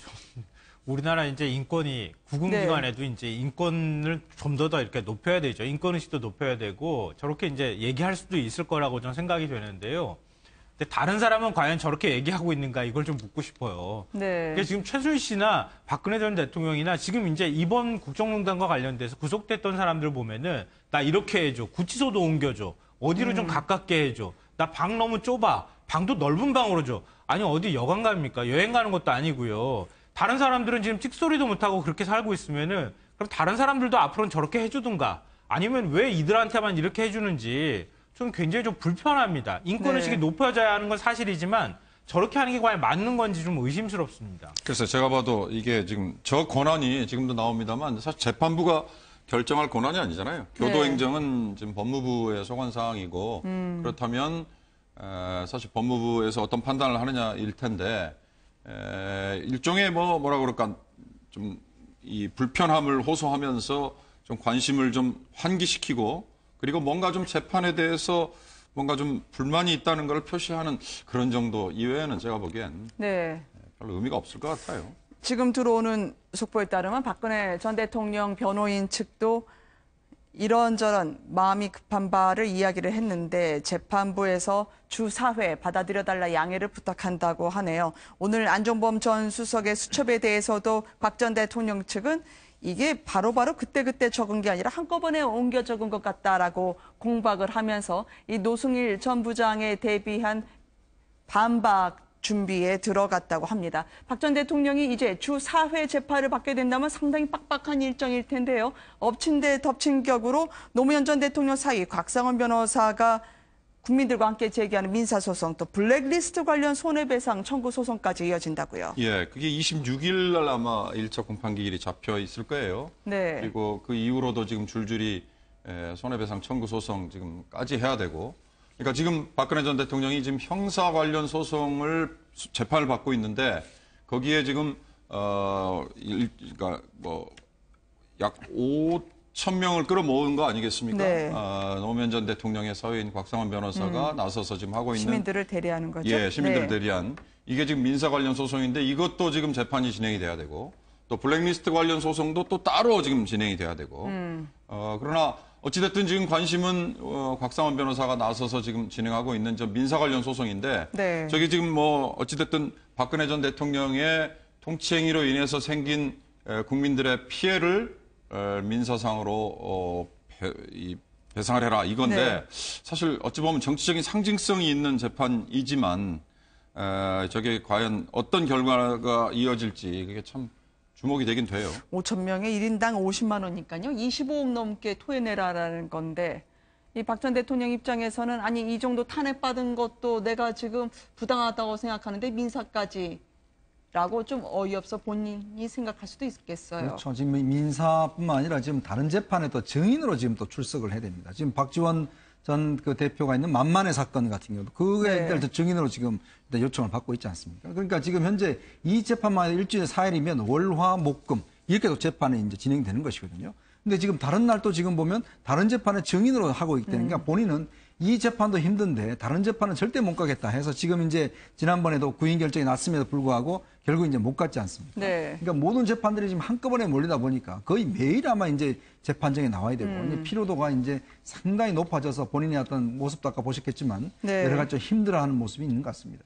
우리나라 이제 인권이 구금기관에도 이제 인권을 좀 더 이렇게 높여야 되죠. 인권의식도 높여야 되고 저렇게 이제 얘기할 수도 있을 거라고 저는 생각이 되는데요. 근데 다른 사람은 과연 저렇게 얘기하고 있는가 이걸 좀 묻고 싶어요. 네. 그러니까 지금 최순실 씨나 박근혜 전 대통령이나 지금 이제 이번 국정농단과 관련돼서 구속됐던 사람들 보면은 나 이렇게 해줘. 구치소도 옮겨줘. 어디로 좀 가깝게 해줘. 나 방 너무 좁아. 방도 넓은 방으로 줘. 아니 어디 여관 갑니까? 여행 가는 것도 아니고요. 다른 사람들은 지금 찍소리도 못하고 그렇게 살고 있으면은 그럼 다른 사람들도 앞으로는 저렇게 해주든가 아니면 왜 이들한테만 이렇게 해주는지 좀 굉장히 좀 불편합니다. 인권의식이 네. 높아져야 하는 건 사실이지만 저렇게 하는 게 과연 맞는 건지 좀 의심스럽습니다. 그래서 제가 봐도 이게 지금 저 권한이 지금도 나옵니다만 사실 재판부가 결정할 권한이 아니잖아요. 교도행정은 지금 법무부의 소관사항이고 그렇다면 사실 법무부에서 어떤 판단을 하느냐일 텐데 일종의 뭐라 그럴까 좀 이 불편함을 호소하면서 좀 관심을 좀 환기시키고 그리고 뭔가 좀 재판에 대해서 뭔가 좀 불만이 있다는 걸 표시하는 그런 정도 이외에는 제가 보기엔 네. 별로 의미가 없을 것 같아요. 지금 들어오는 속보에 따르면 박근혜 전 대통령 변호인 측도 이런저런 마음이 급한 바를 이야기를 했는데 재판부에서 주 4회 받아들여달라 양해를 부탁한다고 하네요. 오늘 안종범 전 수석의 수첩에 대해서도 박 전 대통령 측은 이게 바로바로 그때그때 적은 게 아니라 한꺼번에 옮겨 적은 것 같다라고 공박을 하면서 이 노승일 전 부장에 대비한 반박 준비에 들어갔다고 합니다. 박 전 대통령이 이제 주 4회 재판을 받게 된다면 상당히 빡빡한 일정일 텐데요. 엎친 데 덮친 격으로 노무현 전 대통령 사위 곽상원 변호사가 국민들과 함께 제기하는 민사소송 또 블랙리스트 관련 손해배상 청구 소송까지 이어진다고요. 예, 그게 26일 날 아마 1차 공판기일이 잡혀 있을 거예요. 네. 그리고 그 이후로도 지금 줄줄이 손해배상 청구 소송 지금까지 해야 되고 그러니까 지금 박근혜 전 대통령이 지금 형사 관련 소송을 재판을 받고 있는데 거기에 지금 그러니까 뭐 약 5,000명을 끌어모은 거 아니겠습니까? 네. 노무현 전 대통령의 사위인 곽상원 변호사가 나서서 지금 하고 있는 시민들을 대리하는 거죠. 예, 시민들 네. 대리한 이게 지금 민사 관련 소송인데 이것도 지금 재판이 진행이 돼야 되고 또 블랙리스트 관련 소송도 또 따로 지금 진행이 돼야 되고 그러나 어찌됐든 지금 관심은 곽상원 변호사가 나서서 지금 진행하고 있는 저 민사 관련 소송인데 네. 저기 지금 뭐 어찌됐든 박근혜 전 대통령의 통치행위로 인해서 생긴 국민들의 피해를 민사상으로 배상을 해라 이건데 네. 사실 어찌 보면 정치적인 상징성이 있는 재판이지만 저게 과연 어떤 결과가 이어질지 그게 참 주목이 되긴 돼요. 5,000명에 1인당 50만 원이니까요. 25억 넘게 토해내라라는 건데 이 박 전 대통령 입장에서는 아니 이 정도 탄핵받은 것도 내가 지금 부당하다고 생각하는데 민사까지 라고 좀 어이없어 본인이 생각할 수도 있겠어요. 그렇죠. 지금 민사뿐만 아니라 지금 다른 재판에 또 증인으로 지금 또 출석을 해야 됩니다. 지금 박지원 전 그 대표가 있는 만만의 사건 같은 경우도 그에 대한 증인으로 지금 요청을 받고 있지 않습니까? 그러니까 지금 현재 이 재판만 일주일에 4일이면 월화 목금 이렇게 또 재판이 이제 진행되는 것이거든요. 근데 지금 다른 날 또 지금 보면 다른 재판에 증인으로 하고 있기 때문에 그러니까 본인은 이 재판도 힘든데 다른 재판은 절대 못 가겠다 해서 지금 이제 지난번에도 구인 결정이 났음에도 불구하고 결국 이제 못 갔지 않습니까? 네. 그러니까 모든 재판들이 지금 한꺼번에 몰리다 보니까 거의 매일 아마 이제 재판정에 나와야 되고 이제 피로도가 이제 상당히 높아져서 본인의 어떤 모습도 아까 보셨겠지만 네. 여러 가지 좀 힘들어하는 모습이 있는 것 같습니다.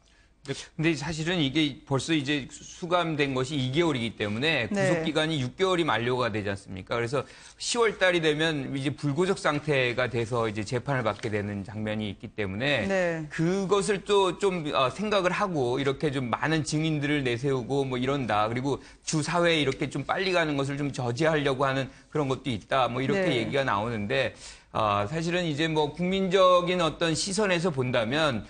근데 사실은 이게 벌써 이제 수감된 것이 2개월이기 때문에 네. 구속기간이 6개월이 만료가 되지 않습니까? 그래서 10월 달이 되면 이제 불구속 상태가 돼서 이제 재판을 받게 되는 장면이 있기 때문에 네. 그것을 또 좀 생각을 하고 이렇게 좀 많은 증인들을 내세우고 뭐 이런다. 그리고 주 사회에 이렇게 좀 빨리 가는 것을 좀 저지하려고 하는 그런 것도 있다. 뭐 이렇게 네. 얘기가 나오는데 사실은 이제 뭐 국민적인 어떤 시선에서 본다면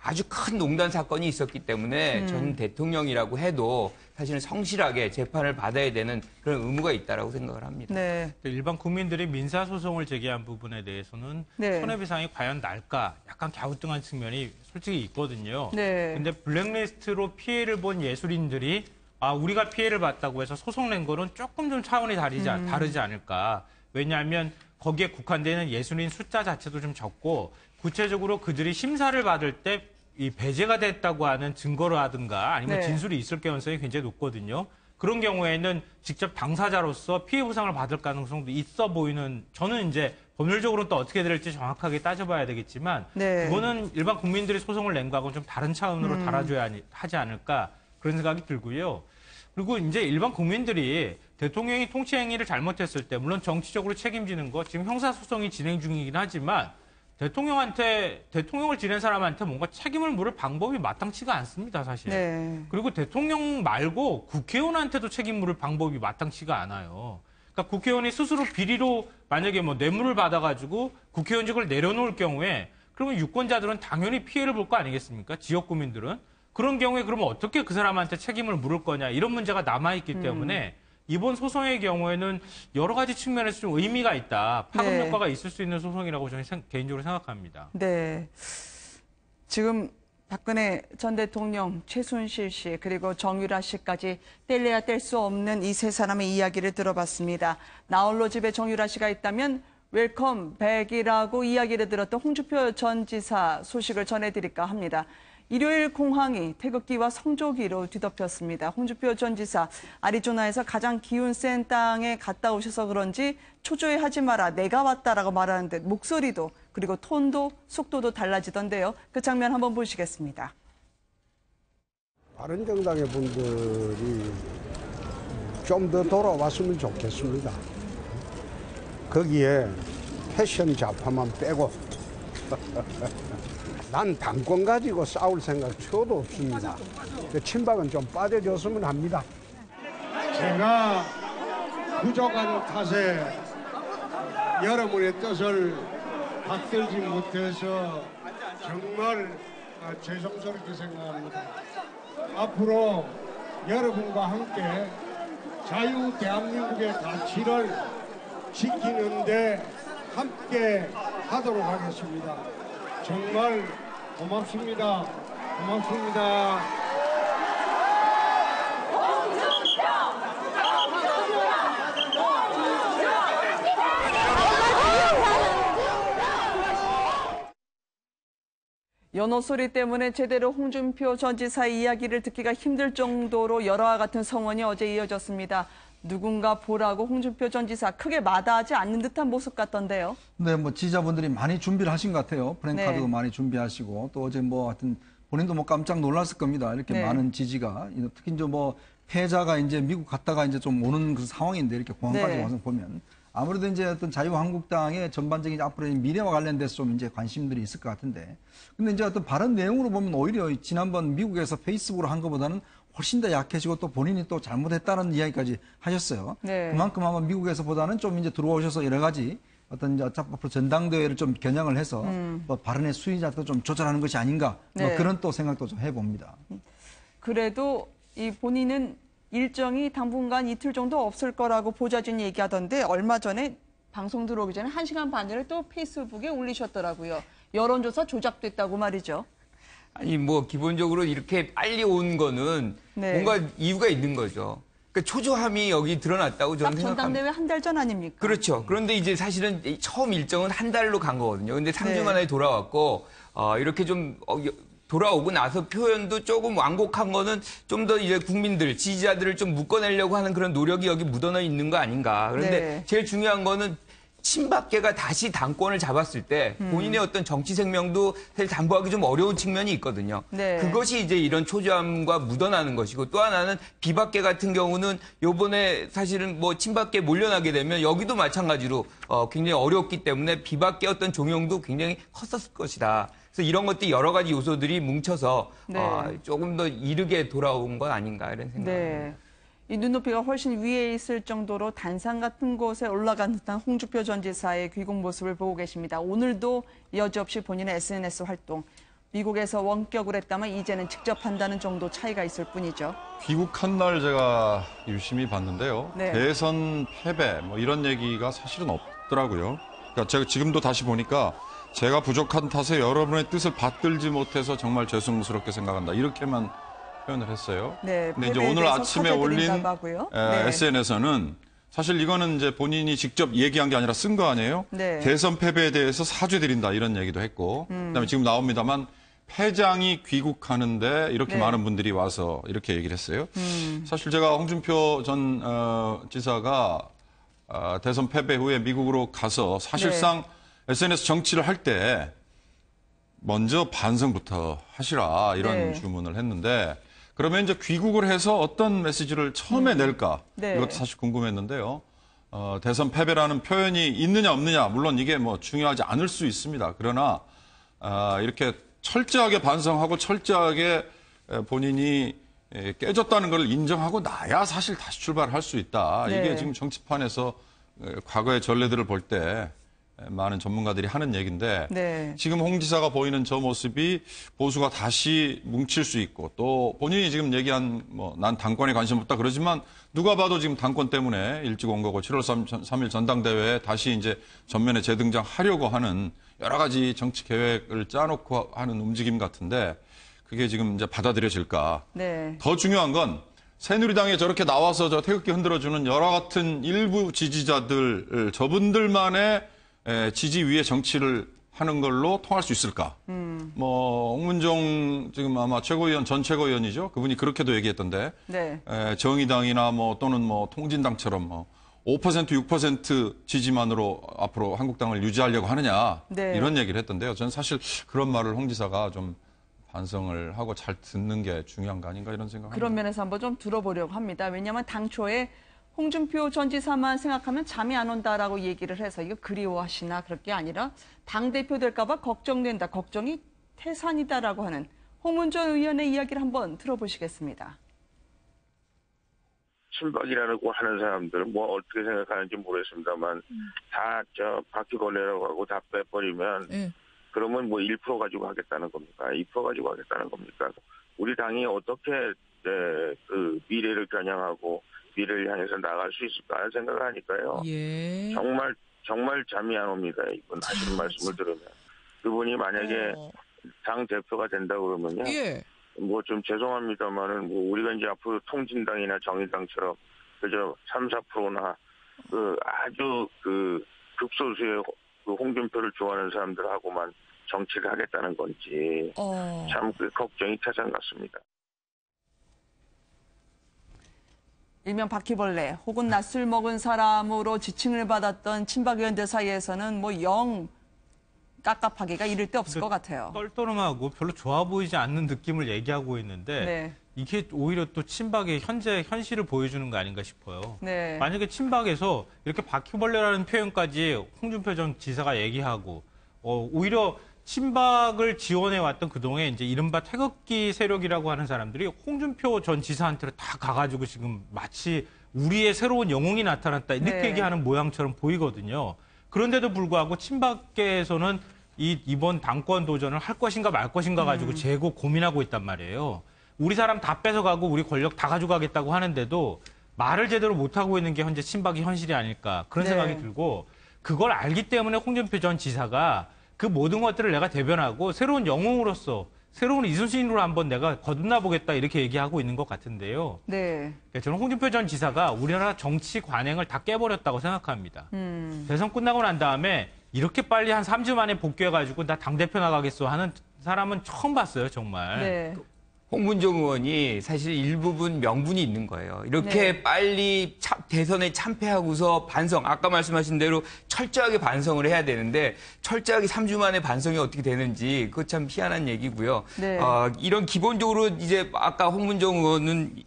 아주 큰 농단 사건이 있었기 때문에 전 대통령이라고 해도 사실은 성실하게 재판을 받아야 되는 그런 의무가 있다라고 생각을 합니다. 네. 일반 국민들이 민사소송을 제기한 부분에 대해서는 네. 손해배상이 과연 날까 약간 갸우뚱한 측면이 솔직히 있거든요. 네. 근데 블랙리스트로 피해를 본 예술인들이 우리가 피해를 봤다고 해서 소송 낸 거는 조금 좀 차원이 다르지 않을까. 왜냐하면 거기에 국한되는 예술인 숫자 자체도 좀 적고 구체적으로 그들이 심사를 받을 때 이 배제가 됐다고 하는 증거라든가 아니면 네. 진술이 있을 가능성이 굉장히 높거든요. 그런 경우에는 직접 당사자로서 피해 보상을 받을 가능성도 있어 보이는, 저는 이제 법률적으로 또 어떻게 될지 정확하게 따져봐야 되겠지만 네. 그거는 일반 국민들이 소송을 낸 거하고는 좀 다른 차원으로 달아줘야 하지 않을까 그런 생각이 들고요. 그리고 이제 일반 국민들이 대통령이 통치 행위를 잘못했을 때 물론 정치적으로 책임지는 거 지금 형사소송이 진행 중이긴 하지만 대통령을 지낸 사람한테 뭔가 책임을 물을 방법이 마땅치가 않습니다, 사실. 네. 그리고 대통령 말고 국회의원한테도 책임 물을 방법이 마땅치가 않아요. 그러니까 국회의원이 스스로 비리로 만약에 뭐 뇌물을 받아가지고 국회의원직을 내려놓을 경우에 그러면 유권자들은 당연히 피해를 볼 거 아니겠습니까? 지역 구민들은. 그런 경우에 그러면 어떻게 그 사람한테 책임을 물을 거냐 이런 문제가 남아있기 때문에 이번 소송의 경우에는 여러 가지 측면에서 좀 의미가 있다. 파급 네. 효과가 있을 수 있는 소송이라고 저는 개인적으로 생각합니다. 네. 지금 박근혜 전 대통령, 최순실 씨, 그리고 정유라 씨까지 뗄래야 뗄 수 없는 이 세 사람의 이야기를 들어봤습니다. 나홀로 집에 정유라 씨가 있다면 웰컴 백이라고 이야기를 들었던 홍준표 전 지사 소식을 전해드릴까 합니다. 일요일 공항이 태극기와 성조기로 뒤덮였습니다. 홍준표 전 지사, 아리조나에서 가장 기운 센 땅에 갔다 오셔서 그런지 초조해하지 마라, 내가 왔다라고 말하는 듯 목소리도 그리고 톤도 속도도 달라지던데요. 그 장면 한번 보시겠습니다. 바른정당의 분들이 좀 더 돌아왔으면 좋겠습니다. 거기에 패션 좌파만 빼고 난 당권 가지고 싸울 생각 초도 없습니다. 친박은 좀 빠져줬으면 합니다. 제가 부족한 탓에 여러분의 뜻을 받들지 못해서 정말 죄송스럽게 생각합니다. 앞으로 여러분과 함께 자유 대한민국의 가치를 지키는데 함께 하도록 하겠습니다. 정말 고맙습니다. 고맙습니다. 연호 소리 때문에 제대로 홍준표 전 지사의 이야기를 듣기가 힘들 정도로 열화와 같은 성원이 어제 이어졌습니다. 누군가 보라고 홍준표 전 지사 크게 마다하지 않는 듯한 모습 같던데요. 네, 뭐 지지자분들이 많이 준비를 하신 것 같아요. 프랭카드도 네. 많이 준비하시고 또 어제 뭐 하여튼 본인도 뭐 깜짝 놀랐을 겁니다. 이렇게 네. 많은 지지가 특히 이제 뭐 패자가 이제 미국 갔다가 이제 좀 오는 그 상황인데 이렇게 공항까지 네. 와서 보면 아무래도 이제 어떤 자유한국당의 전반적인 앞으로의 미래와 관련돼서 좀 이제 관심들이 있을 것 같은데 근데 이제 어떤 발언 내용으로 보면 오히려 지난번 미국에서 페이스북으로 한 것보다는 훨씬 더 약해지고 또 본인이 또 잘못했다는 이야기까지 하셨어요. 네. 그만큼 아마 미국에서보다는 좀 이제 들어오셔서 여러 가지 어떤 이제 앞으로 전당대회를 좀 겨냥을 해서 뭐 발언의 수위자도 좀 조절하는 것이 아닌가 뭐 네. 그런 또 생각도 좀 해봅니다. 그래도 이 본인은 일정이 당분간 이틀 정도 없을 거라고 보좌진 얘기하던데 얼마 전에 방송 들어오기 전에 1시간 반 전에 또 페이스북에 올리셨더라고요. 여론조사 조작됐다고 말이죠. 아니 뭐 기본적으로 이렇게 빨리 온 거는 네. 뭔가 이유가 있는 거죠. 그러니까 초조함이 여기 드러났다고 저는 생각합니다. 전당대회 한 달 전 아닙니까? 그렇죠. 그런데 이제 사실은 처음 일정은 한 달로 간 거거든요. 근데 3주 만에 돌아왔고 이렇게 좀 돌아오고 나서 표현도 조금 완곡한 거는 좀 더 이제 국민들, 지지자들을 좀 묶어내려고 하는 그런 노력이 여기 묻어나 있는 거 아닌가. 그런데 제일 중요한 거는 친박계가 다시 당권을 잡았을 때 본인의 어떤 정치 생명도 사실 담보하기 좀 어려운 측면이 있거든요. 그것이 이제 이런 초조함과 묻어나는 것이고 또 하나는 비박계 같은 경우는 요번에 사실은 뭐 친박계 몰려나게 되면 여기도 마찬가지로 굉장히 어렵기 때문에 비박계 어떤 종용도 굉장히 컸었을 것이다. 그래서 이런 것들이 여러 가지 요소들이 뭉쳐서 조금 더 이르게 돌아온 건 아닌가 이런 생각입니다. 이 눈높이가 훨씬 위에 있을 정도로 단상 같은 곳에 올라간 듯한 홍준표 전 지사의 귀국 모습을 보고 계십니다. 오늘도 여지없이 본인의 SNS 활동, 미국에서 원격으로 했다면 이제는 직접 한다는 정도 차이가 있을 뿐이죠. 귀국한 날 제가 유심히 봤는데요. 대선 패배 뭐 이런 얘기가 사실은 없더라고요. 그러니까 제가 지금도 다시 보니까 제가 부족한 탓에 여러분의 뜻을 받들지 못해서 정말 죄송스럽게 생각한다. 이렇게만 표현을 했어요. 근데 이제 오늘 아침에 올린 SNS에서는 사실 이거는 이제 본인이 직접 얘기한 게 아니라 쓴 거 아니에요? 대선 패배에 대해서 사죄드린다 이런 얘기도 했고 그다음에 지금 나옵니다만 패장이 귀국하는데 이렇게 많은 분들이 와서 이렇게 얘기를 했어요. 사실 제가 홍준표 전 지사가 대선 패배 후에 미국으로 가서 사실상 SNS 정치를 할 때 먼저 반성부터 하시라 이런 주문을 했는데 그러면 이제 귀국을 해서 어떤 메시지를 처음에 낼까 이것도 사실 궁금했는데요. 대선 패배라는 표현이 있느냐 없느냐 물론 이게 뭐 중요하지 않을 수 있습니다. 그러나 이렇게 철저하게 반성하고 철저하게 본인이 깨졌다는 걸 인정하고 나야 사실 다시 출발할 수 있다. 이게 지금 정치판에서 과거의 전례들을 볼 때 많은 전문가들이 하는 얘기인데 지금 홍 지사가 보이는 저 모습이 보수가 다시 뭉칠 수 있고 또 본인이 지금 얘기한 뭐 난 당권에 관심 없다 그러지만 누가 봐도 지금 당권 때문에 일찍 온 거고 7월 3일 전당대회에 다시 이제 전면에 재등장하려고 하는 여러 가지 정치 계획을 짜놓고 하는 움직임 같은데 그게 지금 이제 받아들여질까. 더 중요한 건 새누리당에 저렇게 나와서 저 태극기 흔들어주는 여러 같은 일부 지지자들 저분들만의 지지 위에 정치를 하는 걸로 통할 수 있을까? 뭐 홍문종 지금 아마 최고위원 전 최고위원이죠. 그분이 그렇게도 얘기했던데 정의당이나 뭐 또는 뭐 통진당처럼 뭐 5% 6% 지지만으로 앞으로 한국당을 유지하려고 하느냐 이런 얘기를 했던데요. 저는 사실 그런 말을 홍 지사가 좀 반성을 하고 잘 듣는 게 중요한 거 아닌가 이런 생각합니다. 그런 면에서 한번 좀 들어보려고 합니다. 왜냐하면 당초에 홍준표 전 지사만 생각하면 잠이 안 온다라고 얘기를 해서 이거 그리워하시나 그럴 게 아니라 당대표 될까 봐 걱정된다. 걱정이 태산이다라고 하는 홍문종 의원의 이야기를 한번 들어보시겠습니다. 친박이라고 하는 사람들은 뭐 어떻게 생각하는지 모르겠습니다만 다 저 바퀴벌레라고 하고 다 빼버리면 그러면 뭐 1% 가지고 하겠다는 겁니까? 2% 가지고 하겠다는 겁니까? 우리 당이 어떻게 그 미래를 겨냥하고 미래를 향해서 나갈 수 있을까 하는 생각을 하니까요. 정말 잠이 안 옵니다. 이분 하시는 말씀을 들으면. 그분이 만약에 당 대표가 된다 그러면요. 뭐 좀 죄송합니다만은 뭐 우리가 이제 앞으로 통진당이나 정의당처럼 그저 3, 4%나 그 아주 그 극소수의 그 홍준표를 좋아하는 사람들하고만 정치를 하겠다는 건지 참 그 걱정이 태산 같습니다. 일명 바퀴벌레 혹은 낯술 먹은 사람으로 지칭을 받았던 친박 의원들 사이에서는 뭐 영 깝깝하기가 이를 데 없을 것 같아요. 떨떠름하고 별로 좋아 보이지 않는 느낌을 얘기하고 있는데 이게 오히려 또 친박의 현재 현실을 보여주는 거 아닌가 싶어요. 만약에 친박에서 이렇게 바퀴벌레라는 표현까지 홍준표 전 지사가 얘기하고 오히려 친박을 지원해왔던 그동안 이제 이른바 태극기 세력이라고 하는 사람들이 홍준표 전 지사한테로 다 가가지고 지금 마치 우리의 새로운 영웅이 나타났다 이렇게 얘기하는 모양처럼 보이거든요. 그런데도 불구하고 친박계에서는 이번 당권 도전을 할 것인가 말 것인가 가지고 재고 고민하고 있단 말이에요. 우리 사람 다 뺏어가고 우리 권력 다 가져가겠다고 하는데도 말을 제대로 못하고 있는 게 현재 친박의 현실이 아닐까 그런 생각이 들고 그걸 알기 때문에 홍준표 전 지사가 그 모든 것들을 내가 대변하고 새로운 영웅으로서 새로운 이순신으로 한번 내가 거듭나 보겠다 이렇게 얘기하고 있는 것 같은데요. 네. 그러니까 저는 홍준표 전 지사가 우리나라 정치 관행을 다 깨버렸다고 생각합니다. 대선 끝나고 난 다음에 이렇게 빨리 한 3주 만에 복귀해가지고 나 당대표 나가겠어 하는 사람은 처음 봤어요, 정말. 네. 홍문종 의원이 사실 일부분 명분이 있는 거예요. 이렇게 네. 빨리 대선에 참패하고서 반성, 아까 말씀하신 대로 철저하게 반성을 해야 되는데 철저하게 3주 만에 반성이 어떻게 되는지 그거 참 희한한 얘기고요. 네. 이런 기본적으로 이제 아까 홍문종 의원은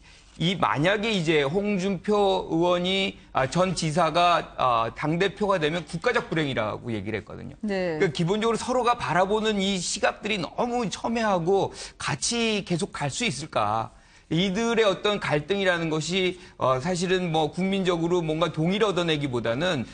만약에 이제 홍준표 의원이 전 지사가 당대표가 되면 국가적 불행이라고 얘기를 했거든요. 네. 그러니까 기본적으로 서로가 바라보는 이 시각들이 너무 첨예하고 같이 계속 갈 수 있을까? 이들의 어떤 갈등이라는 것이 사실은 뭐 국민적으로 뭔가 동의를 얻어내기보다는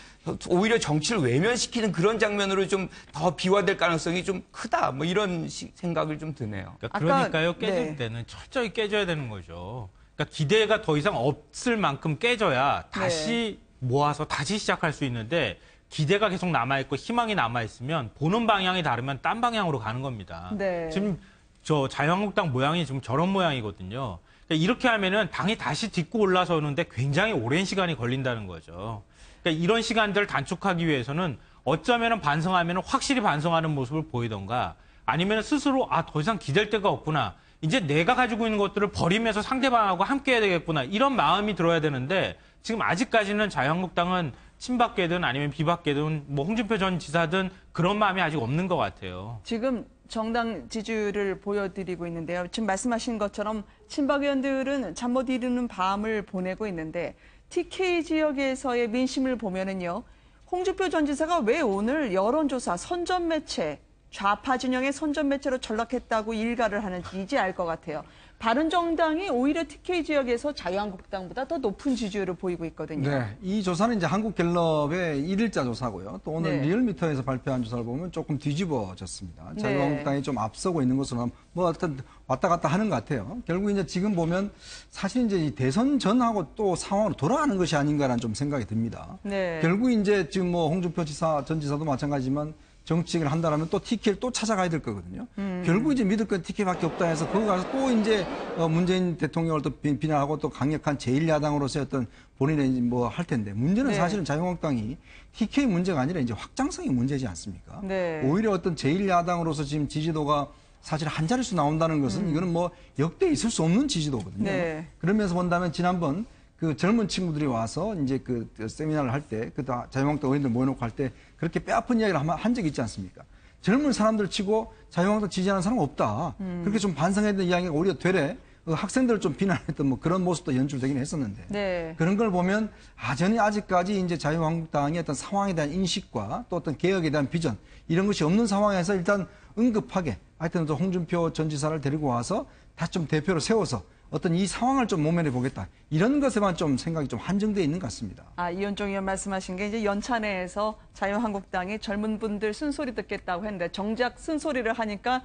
오히려 정치를 외면시키는 그런 장면으로 좀 더 비화될 가능성이 좀 크다. 뭐 이런 생각을 좀 드네요. 그러니까요. 깨질 때는 철저히 깨져야 되는 거죠. 그러니까 기대가 더 이상 없을 만큼 깨져야 다시 모아서 다시 시작할 수 있는데 기대가 계속 남아있고 희망이 남아있으면 보는 방향이 다르면 딴 방향으로 가는 겁니다. 네. 지금 저 자유한국당 모양이 지금 저런 모양이거든요. 그러니까 이렇게 하면은 당이 다시 딛고 올라서는데 굉장히 오랜 시간이 걸린다는 거죠. 그러니까 이런 시간들을 단축하기 위해서는 어쩌면은 반성하면은 확실히 반성하는 모습을 보이던가 아니면 스스로 더 이상 기댈 데가 없구나. 이제 내가 가지고 있는 것들을 버리면서 상대방하고 함께 해야 되겠구나. 이런 마음이 들어야 되는데 지금 아직까지는 자유한국당은 친박계든 아니면 비박계든 뭐 홍준표 전 지사든 그런 마음이 아직 없는 것 같아요. 지금 정당 지지율을 보여드리고 있는데요. 지금 말씀하신 것처럼 친박 의원들은 잠 못 이루는 밤을 보내고 있는데 TK 지역에서의 민심을 보면은요. 홍준표 전 지사가 왜 오늘 여론조사 선전 매체 좌파 진영의 선전 매체로 전락했다고 일가를 하는지 이제 알 것 같아요. 바른정당이 오히려 TK 지역에서 자유한국당보다 더 높은 지지율을 보이고 있거든요. 네, 이 조사는 이제 한국갤럽의 1일자 조사고요. 또 오늘 리얼미터에서 발표한 조사를 보면 조금 뒤집어졌습니다. 자유한국당이 좀 앞서고 있는 것으로 뭐 어떤 왔다 갔다 하는 것 같아요. 결국 이제 지금 보면 사실 이제 이 대선 전하고 또 상황으로 돌아가는 것이 아닌가라는 좀 생각이 듭니다. 네. 결국 이제 지금 뭐 홍준표 전 지사도 마찬가지지만 정치를 한다라면 또 TK를 또 찾아가야 될 거거든요. 결국 이제 믿을 건 TK밖에 없다 해서 거기 가서 또 이제 문재인 대통령을 또 비난하고 또 강력한 제1야당으로서의 어떤 본인의 뭐 할 텐데 문제는 사실은 자유한국당이 TK 문제가 아니라 이제 확장성이 문제지 않습니까? 오히려 어떤 제1야당으로서 지금 지지도가 사실 한 자릿수 나온다는 것은 이거는 뭐 역대 있을 수 없는 지지도거든요. 그러면서 본다면 지난번 그 젊은 친구들이 와서 이제 그 세미나를 할 때, 그 자유한국당 의원들 모여놓고 할 때 그렇게 뼈아픈 이야기를 한 적이 있지 않습니까? 젊은 사람들 치고 자유한국당 지지하는 사람은 없다. 그렇게 좀 반성해야 되는 이야기가 오히려 되레 학생들을 좀 비난했던 뭐 그런 모습도 연출되긴 했었는데 그런 걸 보면 여전히 아직까지 이제 자유한국당의 어떤 상황에 대한 인식과 또 어떤 개혁에 대한 비전 이런 것이 없는 상황에서 일단 응급하게 하여튼 홍준표 전 지사를 데리고 와서 다시 좀 대표로 세워서 어떤 이 상황을 좀 모면해 보겠다. 이런 것에만 좀 생각이 좀 한정되어 있는 것 같습니다. 이현종 의원 말씀하신 게 이제 연찬회에서 자유한국당이 젊은 분들 쓴소리 듣겠다고 했는데 정작 쓴소리를 하니까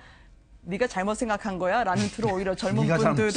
네가 잘못 생각한 거야 라는 틀로 오히려 젊은 분들을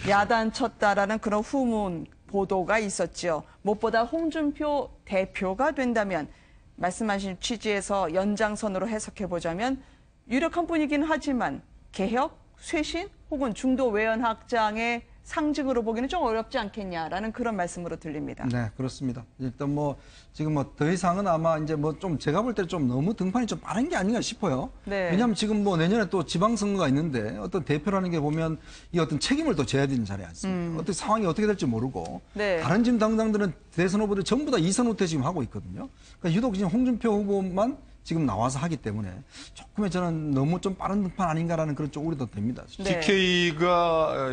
야단쳤다라는 그런 후문 보도가 있었죠. 무엇보다 홍준표 대표가 된다면 말씀하신 취지에서 연장선으로 해석해 보자면 유력한 분이긴 하지만 개혁, 쇄신 혹은 중도 외연 확장의 상징으로 보기는 좀 어렵지 않겠냐라는 그런 말씀으로 들립니다. 네, 그렇습니다. 일단 뭐 지금 뭐 더 이상은 아마 이제 뭐 좀 제가 볼 때 좀 너무 등판이 좀 빠른 게 아닌가 싶어요. 왜냐하면 지금 뭐 내년에 또 지방선거가 있는데 어떤 대표라는 게 보면 이 어떤 책임을 또 져야 되는 자리 아닙니까? 어떤 상황이 어떻게 될지 모르고 다른 지금 당들은 대선 후보들 전부 다 2선 후퇴 지금 하고 있거든요. 그러니까 유독 지금 홍준표 후보만 지금 나와서 하기 때문에 조금의 저는 너무 좀 빠른 등판 아닌가라는 그런 좀 우려도 됩니다. TK가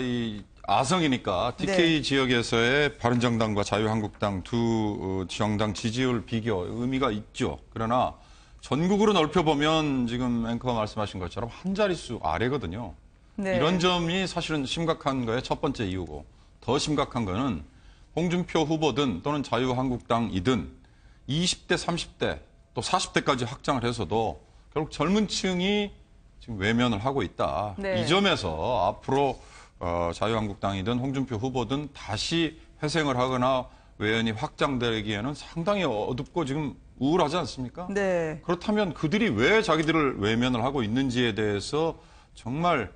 아성이니까 TK 지역에서의 바른정당과 자유한국당 두 정당 지지율 비교 의미가 있죠. 그러나 전국으로 넓혀보면 지금 앵커가 말씀하신 것처럼 한 자릿수 아래거든요. 이런 점이 사실은 심각한 거의 첫 번째 이유고 더 심각한 거는 홍준표 후보든 또는 자유한국당이든 20대, 30대 또 40대까지 확장을 해서도 결국 젊은 층이 지금 외면을 하고 있다. 이 점에서 앞으로 자유한국당이든 홍준표 후보든 다시 회생을 하거나 외연이 확장되기에는 상당히 어둡고 지금 우울하지 않습니까? 그렇다면 그들이 왜 자기들을 외면을 하고 있는지에 대해서 정말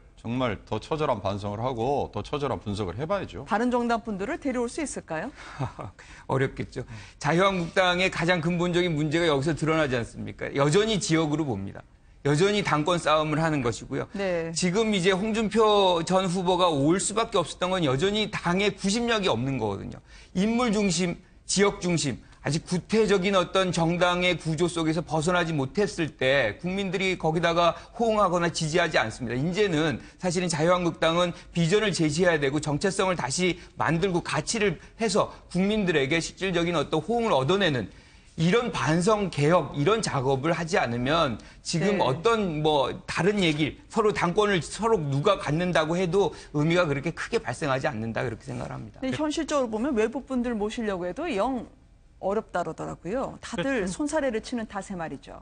더 처절한 반성을 하고 더 처절한 분석을 해봐야죠. 바른정당 분들을 데려올 수 있을까요? 어렵겠죠. 자유한국당의 가장 근본적인 문제가 여기서 드러나지 않습니까? 여전히 지역으로 봅니다. 여전히 당권 싸움을 하는 것이고요. 네. 지금 이제 홍준표 전 후보가 올 수밖에 없었던 건 여전히 당의 구심력이 없는 거거든요. 인물 중심, 지역 중심, 아직 구태적인 어떤 정당의 구조 속에서 벗어나지 못했을 때 국민들이 거기다가 호응하거나 지지하지 않습니다. 이제는 사실은 자유한국당은 비전을 제시해야 되고 정체성을 다시 만들고 가치를 해서 국민들에게 실질적인 어떤 호응을 얻어내는 이런 반성 개혁 이런 작업을 하지 않으면 지금 네. 어떤 뭐 다른 얘기 서로 당권을 서로 누가 갖는다고 해도 의미가 그렇게 크게 발생하지 않는다 그렇게 생각을 합니다. 근데 현실적으로 보면 외국 분들 모시려고 해도 영 어렵다 그러더라고요. 다들 손사래를 치는 탓에 말이죠.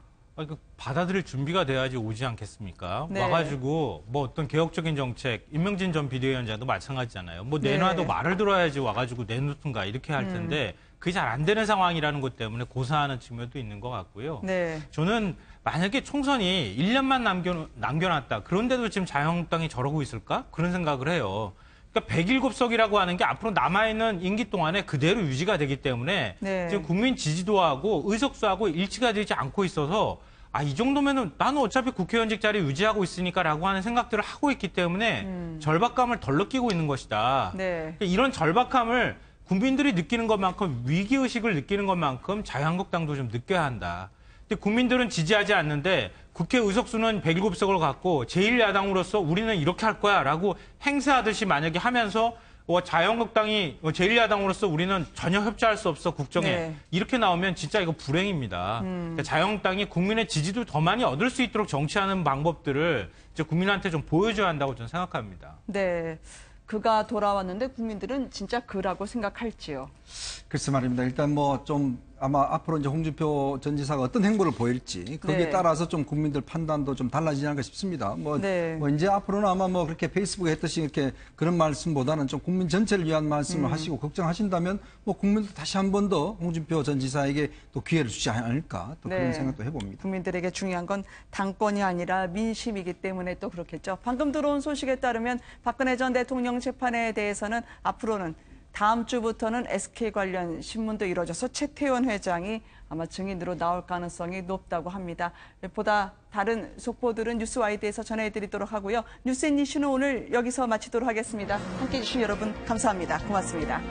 받아들일 준비가 돼야지 오지 않겠습니까? 네. 와가지고 뭐 어떤 개혁적인 정책, 임명진 전 비대위원장도 마찬가지잖아요. 뭐 내놔도 말을 들어야지 와가지고 내놓든가 이렇게 할 텐데 그게 잘 안 되는 상황이라는 것 때문에 고사하는 측면도 있는 것 같고요. 네. 저는 만약에 총선이 1년만 남겨놨다. 그런데도 지금 자유한국당이 저러고 있을까? 그런 생각을 해요. 그러니까 107석이라고 하는 게 앞으로 남아있는 임기 동안에 그대로 유지가 되기 때문에 네. 지금 국민 지지도하고 의석수하고 일치가 되지 않고 있어서 이 정도면은 나는 어차피 국회의원직 자리 유지하고 있으니까라고 하는 생각들을 하고 있기 때문에 절박감을 덜 느끼고 있는 것이다. 네. 이런 절박함을 국민들이 느끼는 것만큼 위기의식을 느끼는 것만큼 자유한국당도 좀 느껴야 한다. 근데 국민들은 지지하지 않는데 국회 의석수는 107석을 갖고 제1야당으로서 우리는 이렇게 할 거야 라고 행세하듯이 만약에 하면서 자유한국당이 제1야당으로서 우리는 전혀 협조할 수 없어 국정에 네. 이렇게 나오면 진짜 이거 불행입니다. 그러니까 자유한국당이 국민의 지지도 더 많이 얻을 수 있도록 정치하는 방법들을 이제 국민한테 좀 보여줘야 한다고 저는 생각합니다. 네. 그가 돌아왔는데 국민들은 진짜 그라고 생각할지요. 글쎄 말입니다. 일단 뭐 좀 아마 앞으로 이제 홍준표 전 지사가 어떤 행보를 보일지 거기에 네. 따라서 좀 국민들 판단도 좀 달라지지 않을까 싶습니다. 뭐 이제 앞으로는 아마 뭐 그렇게 페이스북에 했듯이 이렇게 그런 말씀보다는 좀 국민 전체를 위한 말씀을 하시고 걱정하신다면 뭐 국민도 다시 한 번 더 홍준표 전 지사에게 또 기회를 주지 않을까 또 그런 생각도 해봅니다. 국민들에게 중요한 건 당권이 아니라 민심이기 때문에 또 그렇겠죠. 방금 들어온 소식에 따르면 박근혜 전 대통령 재판에 대해서는 앞으로는 다음 주부터는 SK 관련 신문도 이루어져서 최태원 회장이 아마 증인으로 나올 가능성이 높다고 합니다. 보다 다른 속보들은 뉴스와이드에서 전해드리도록 하고요. 뉴스앤이슈는 오늘 여기서 마치도록 하겠습니다. 함께해 주신 여러분 감사합니다. 고맙습니다.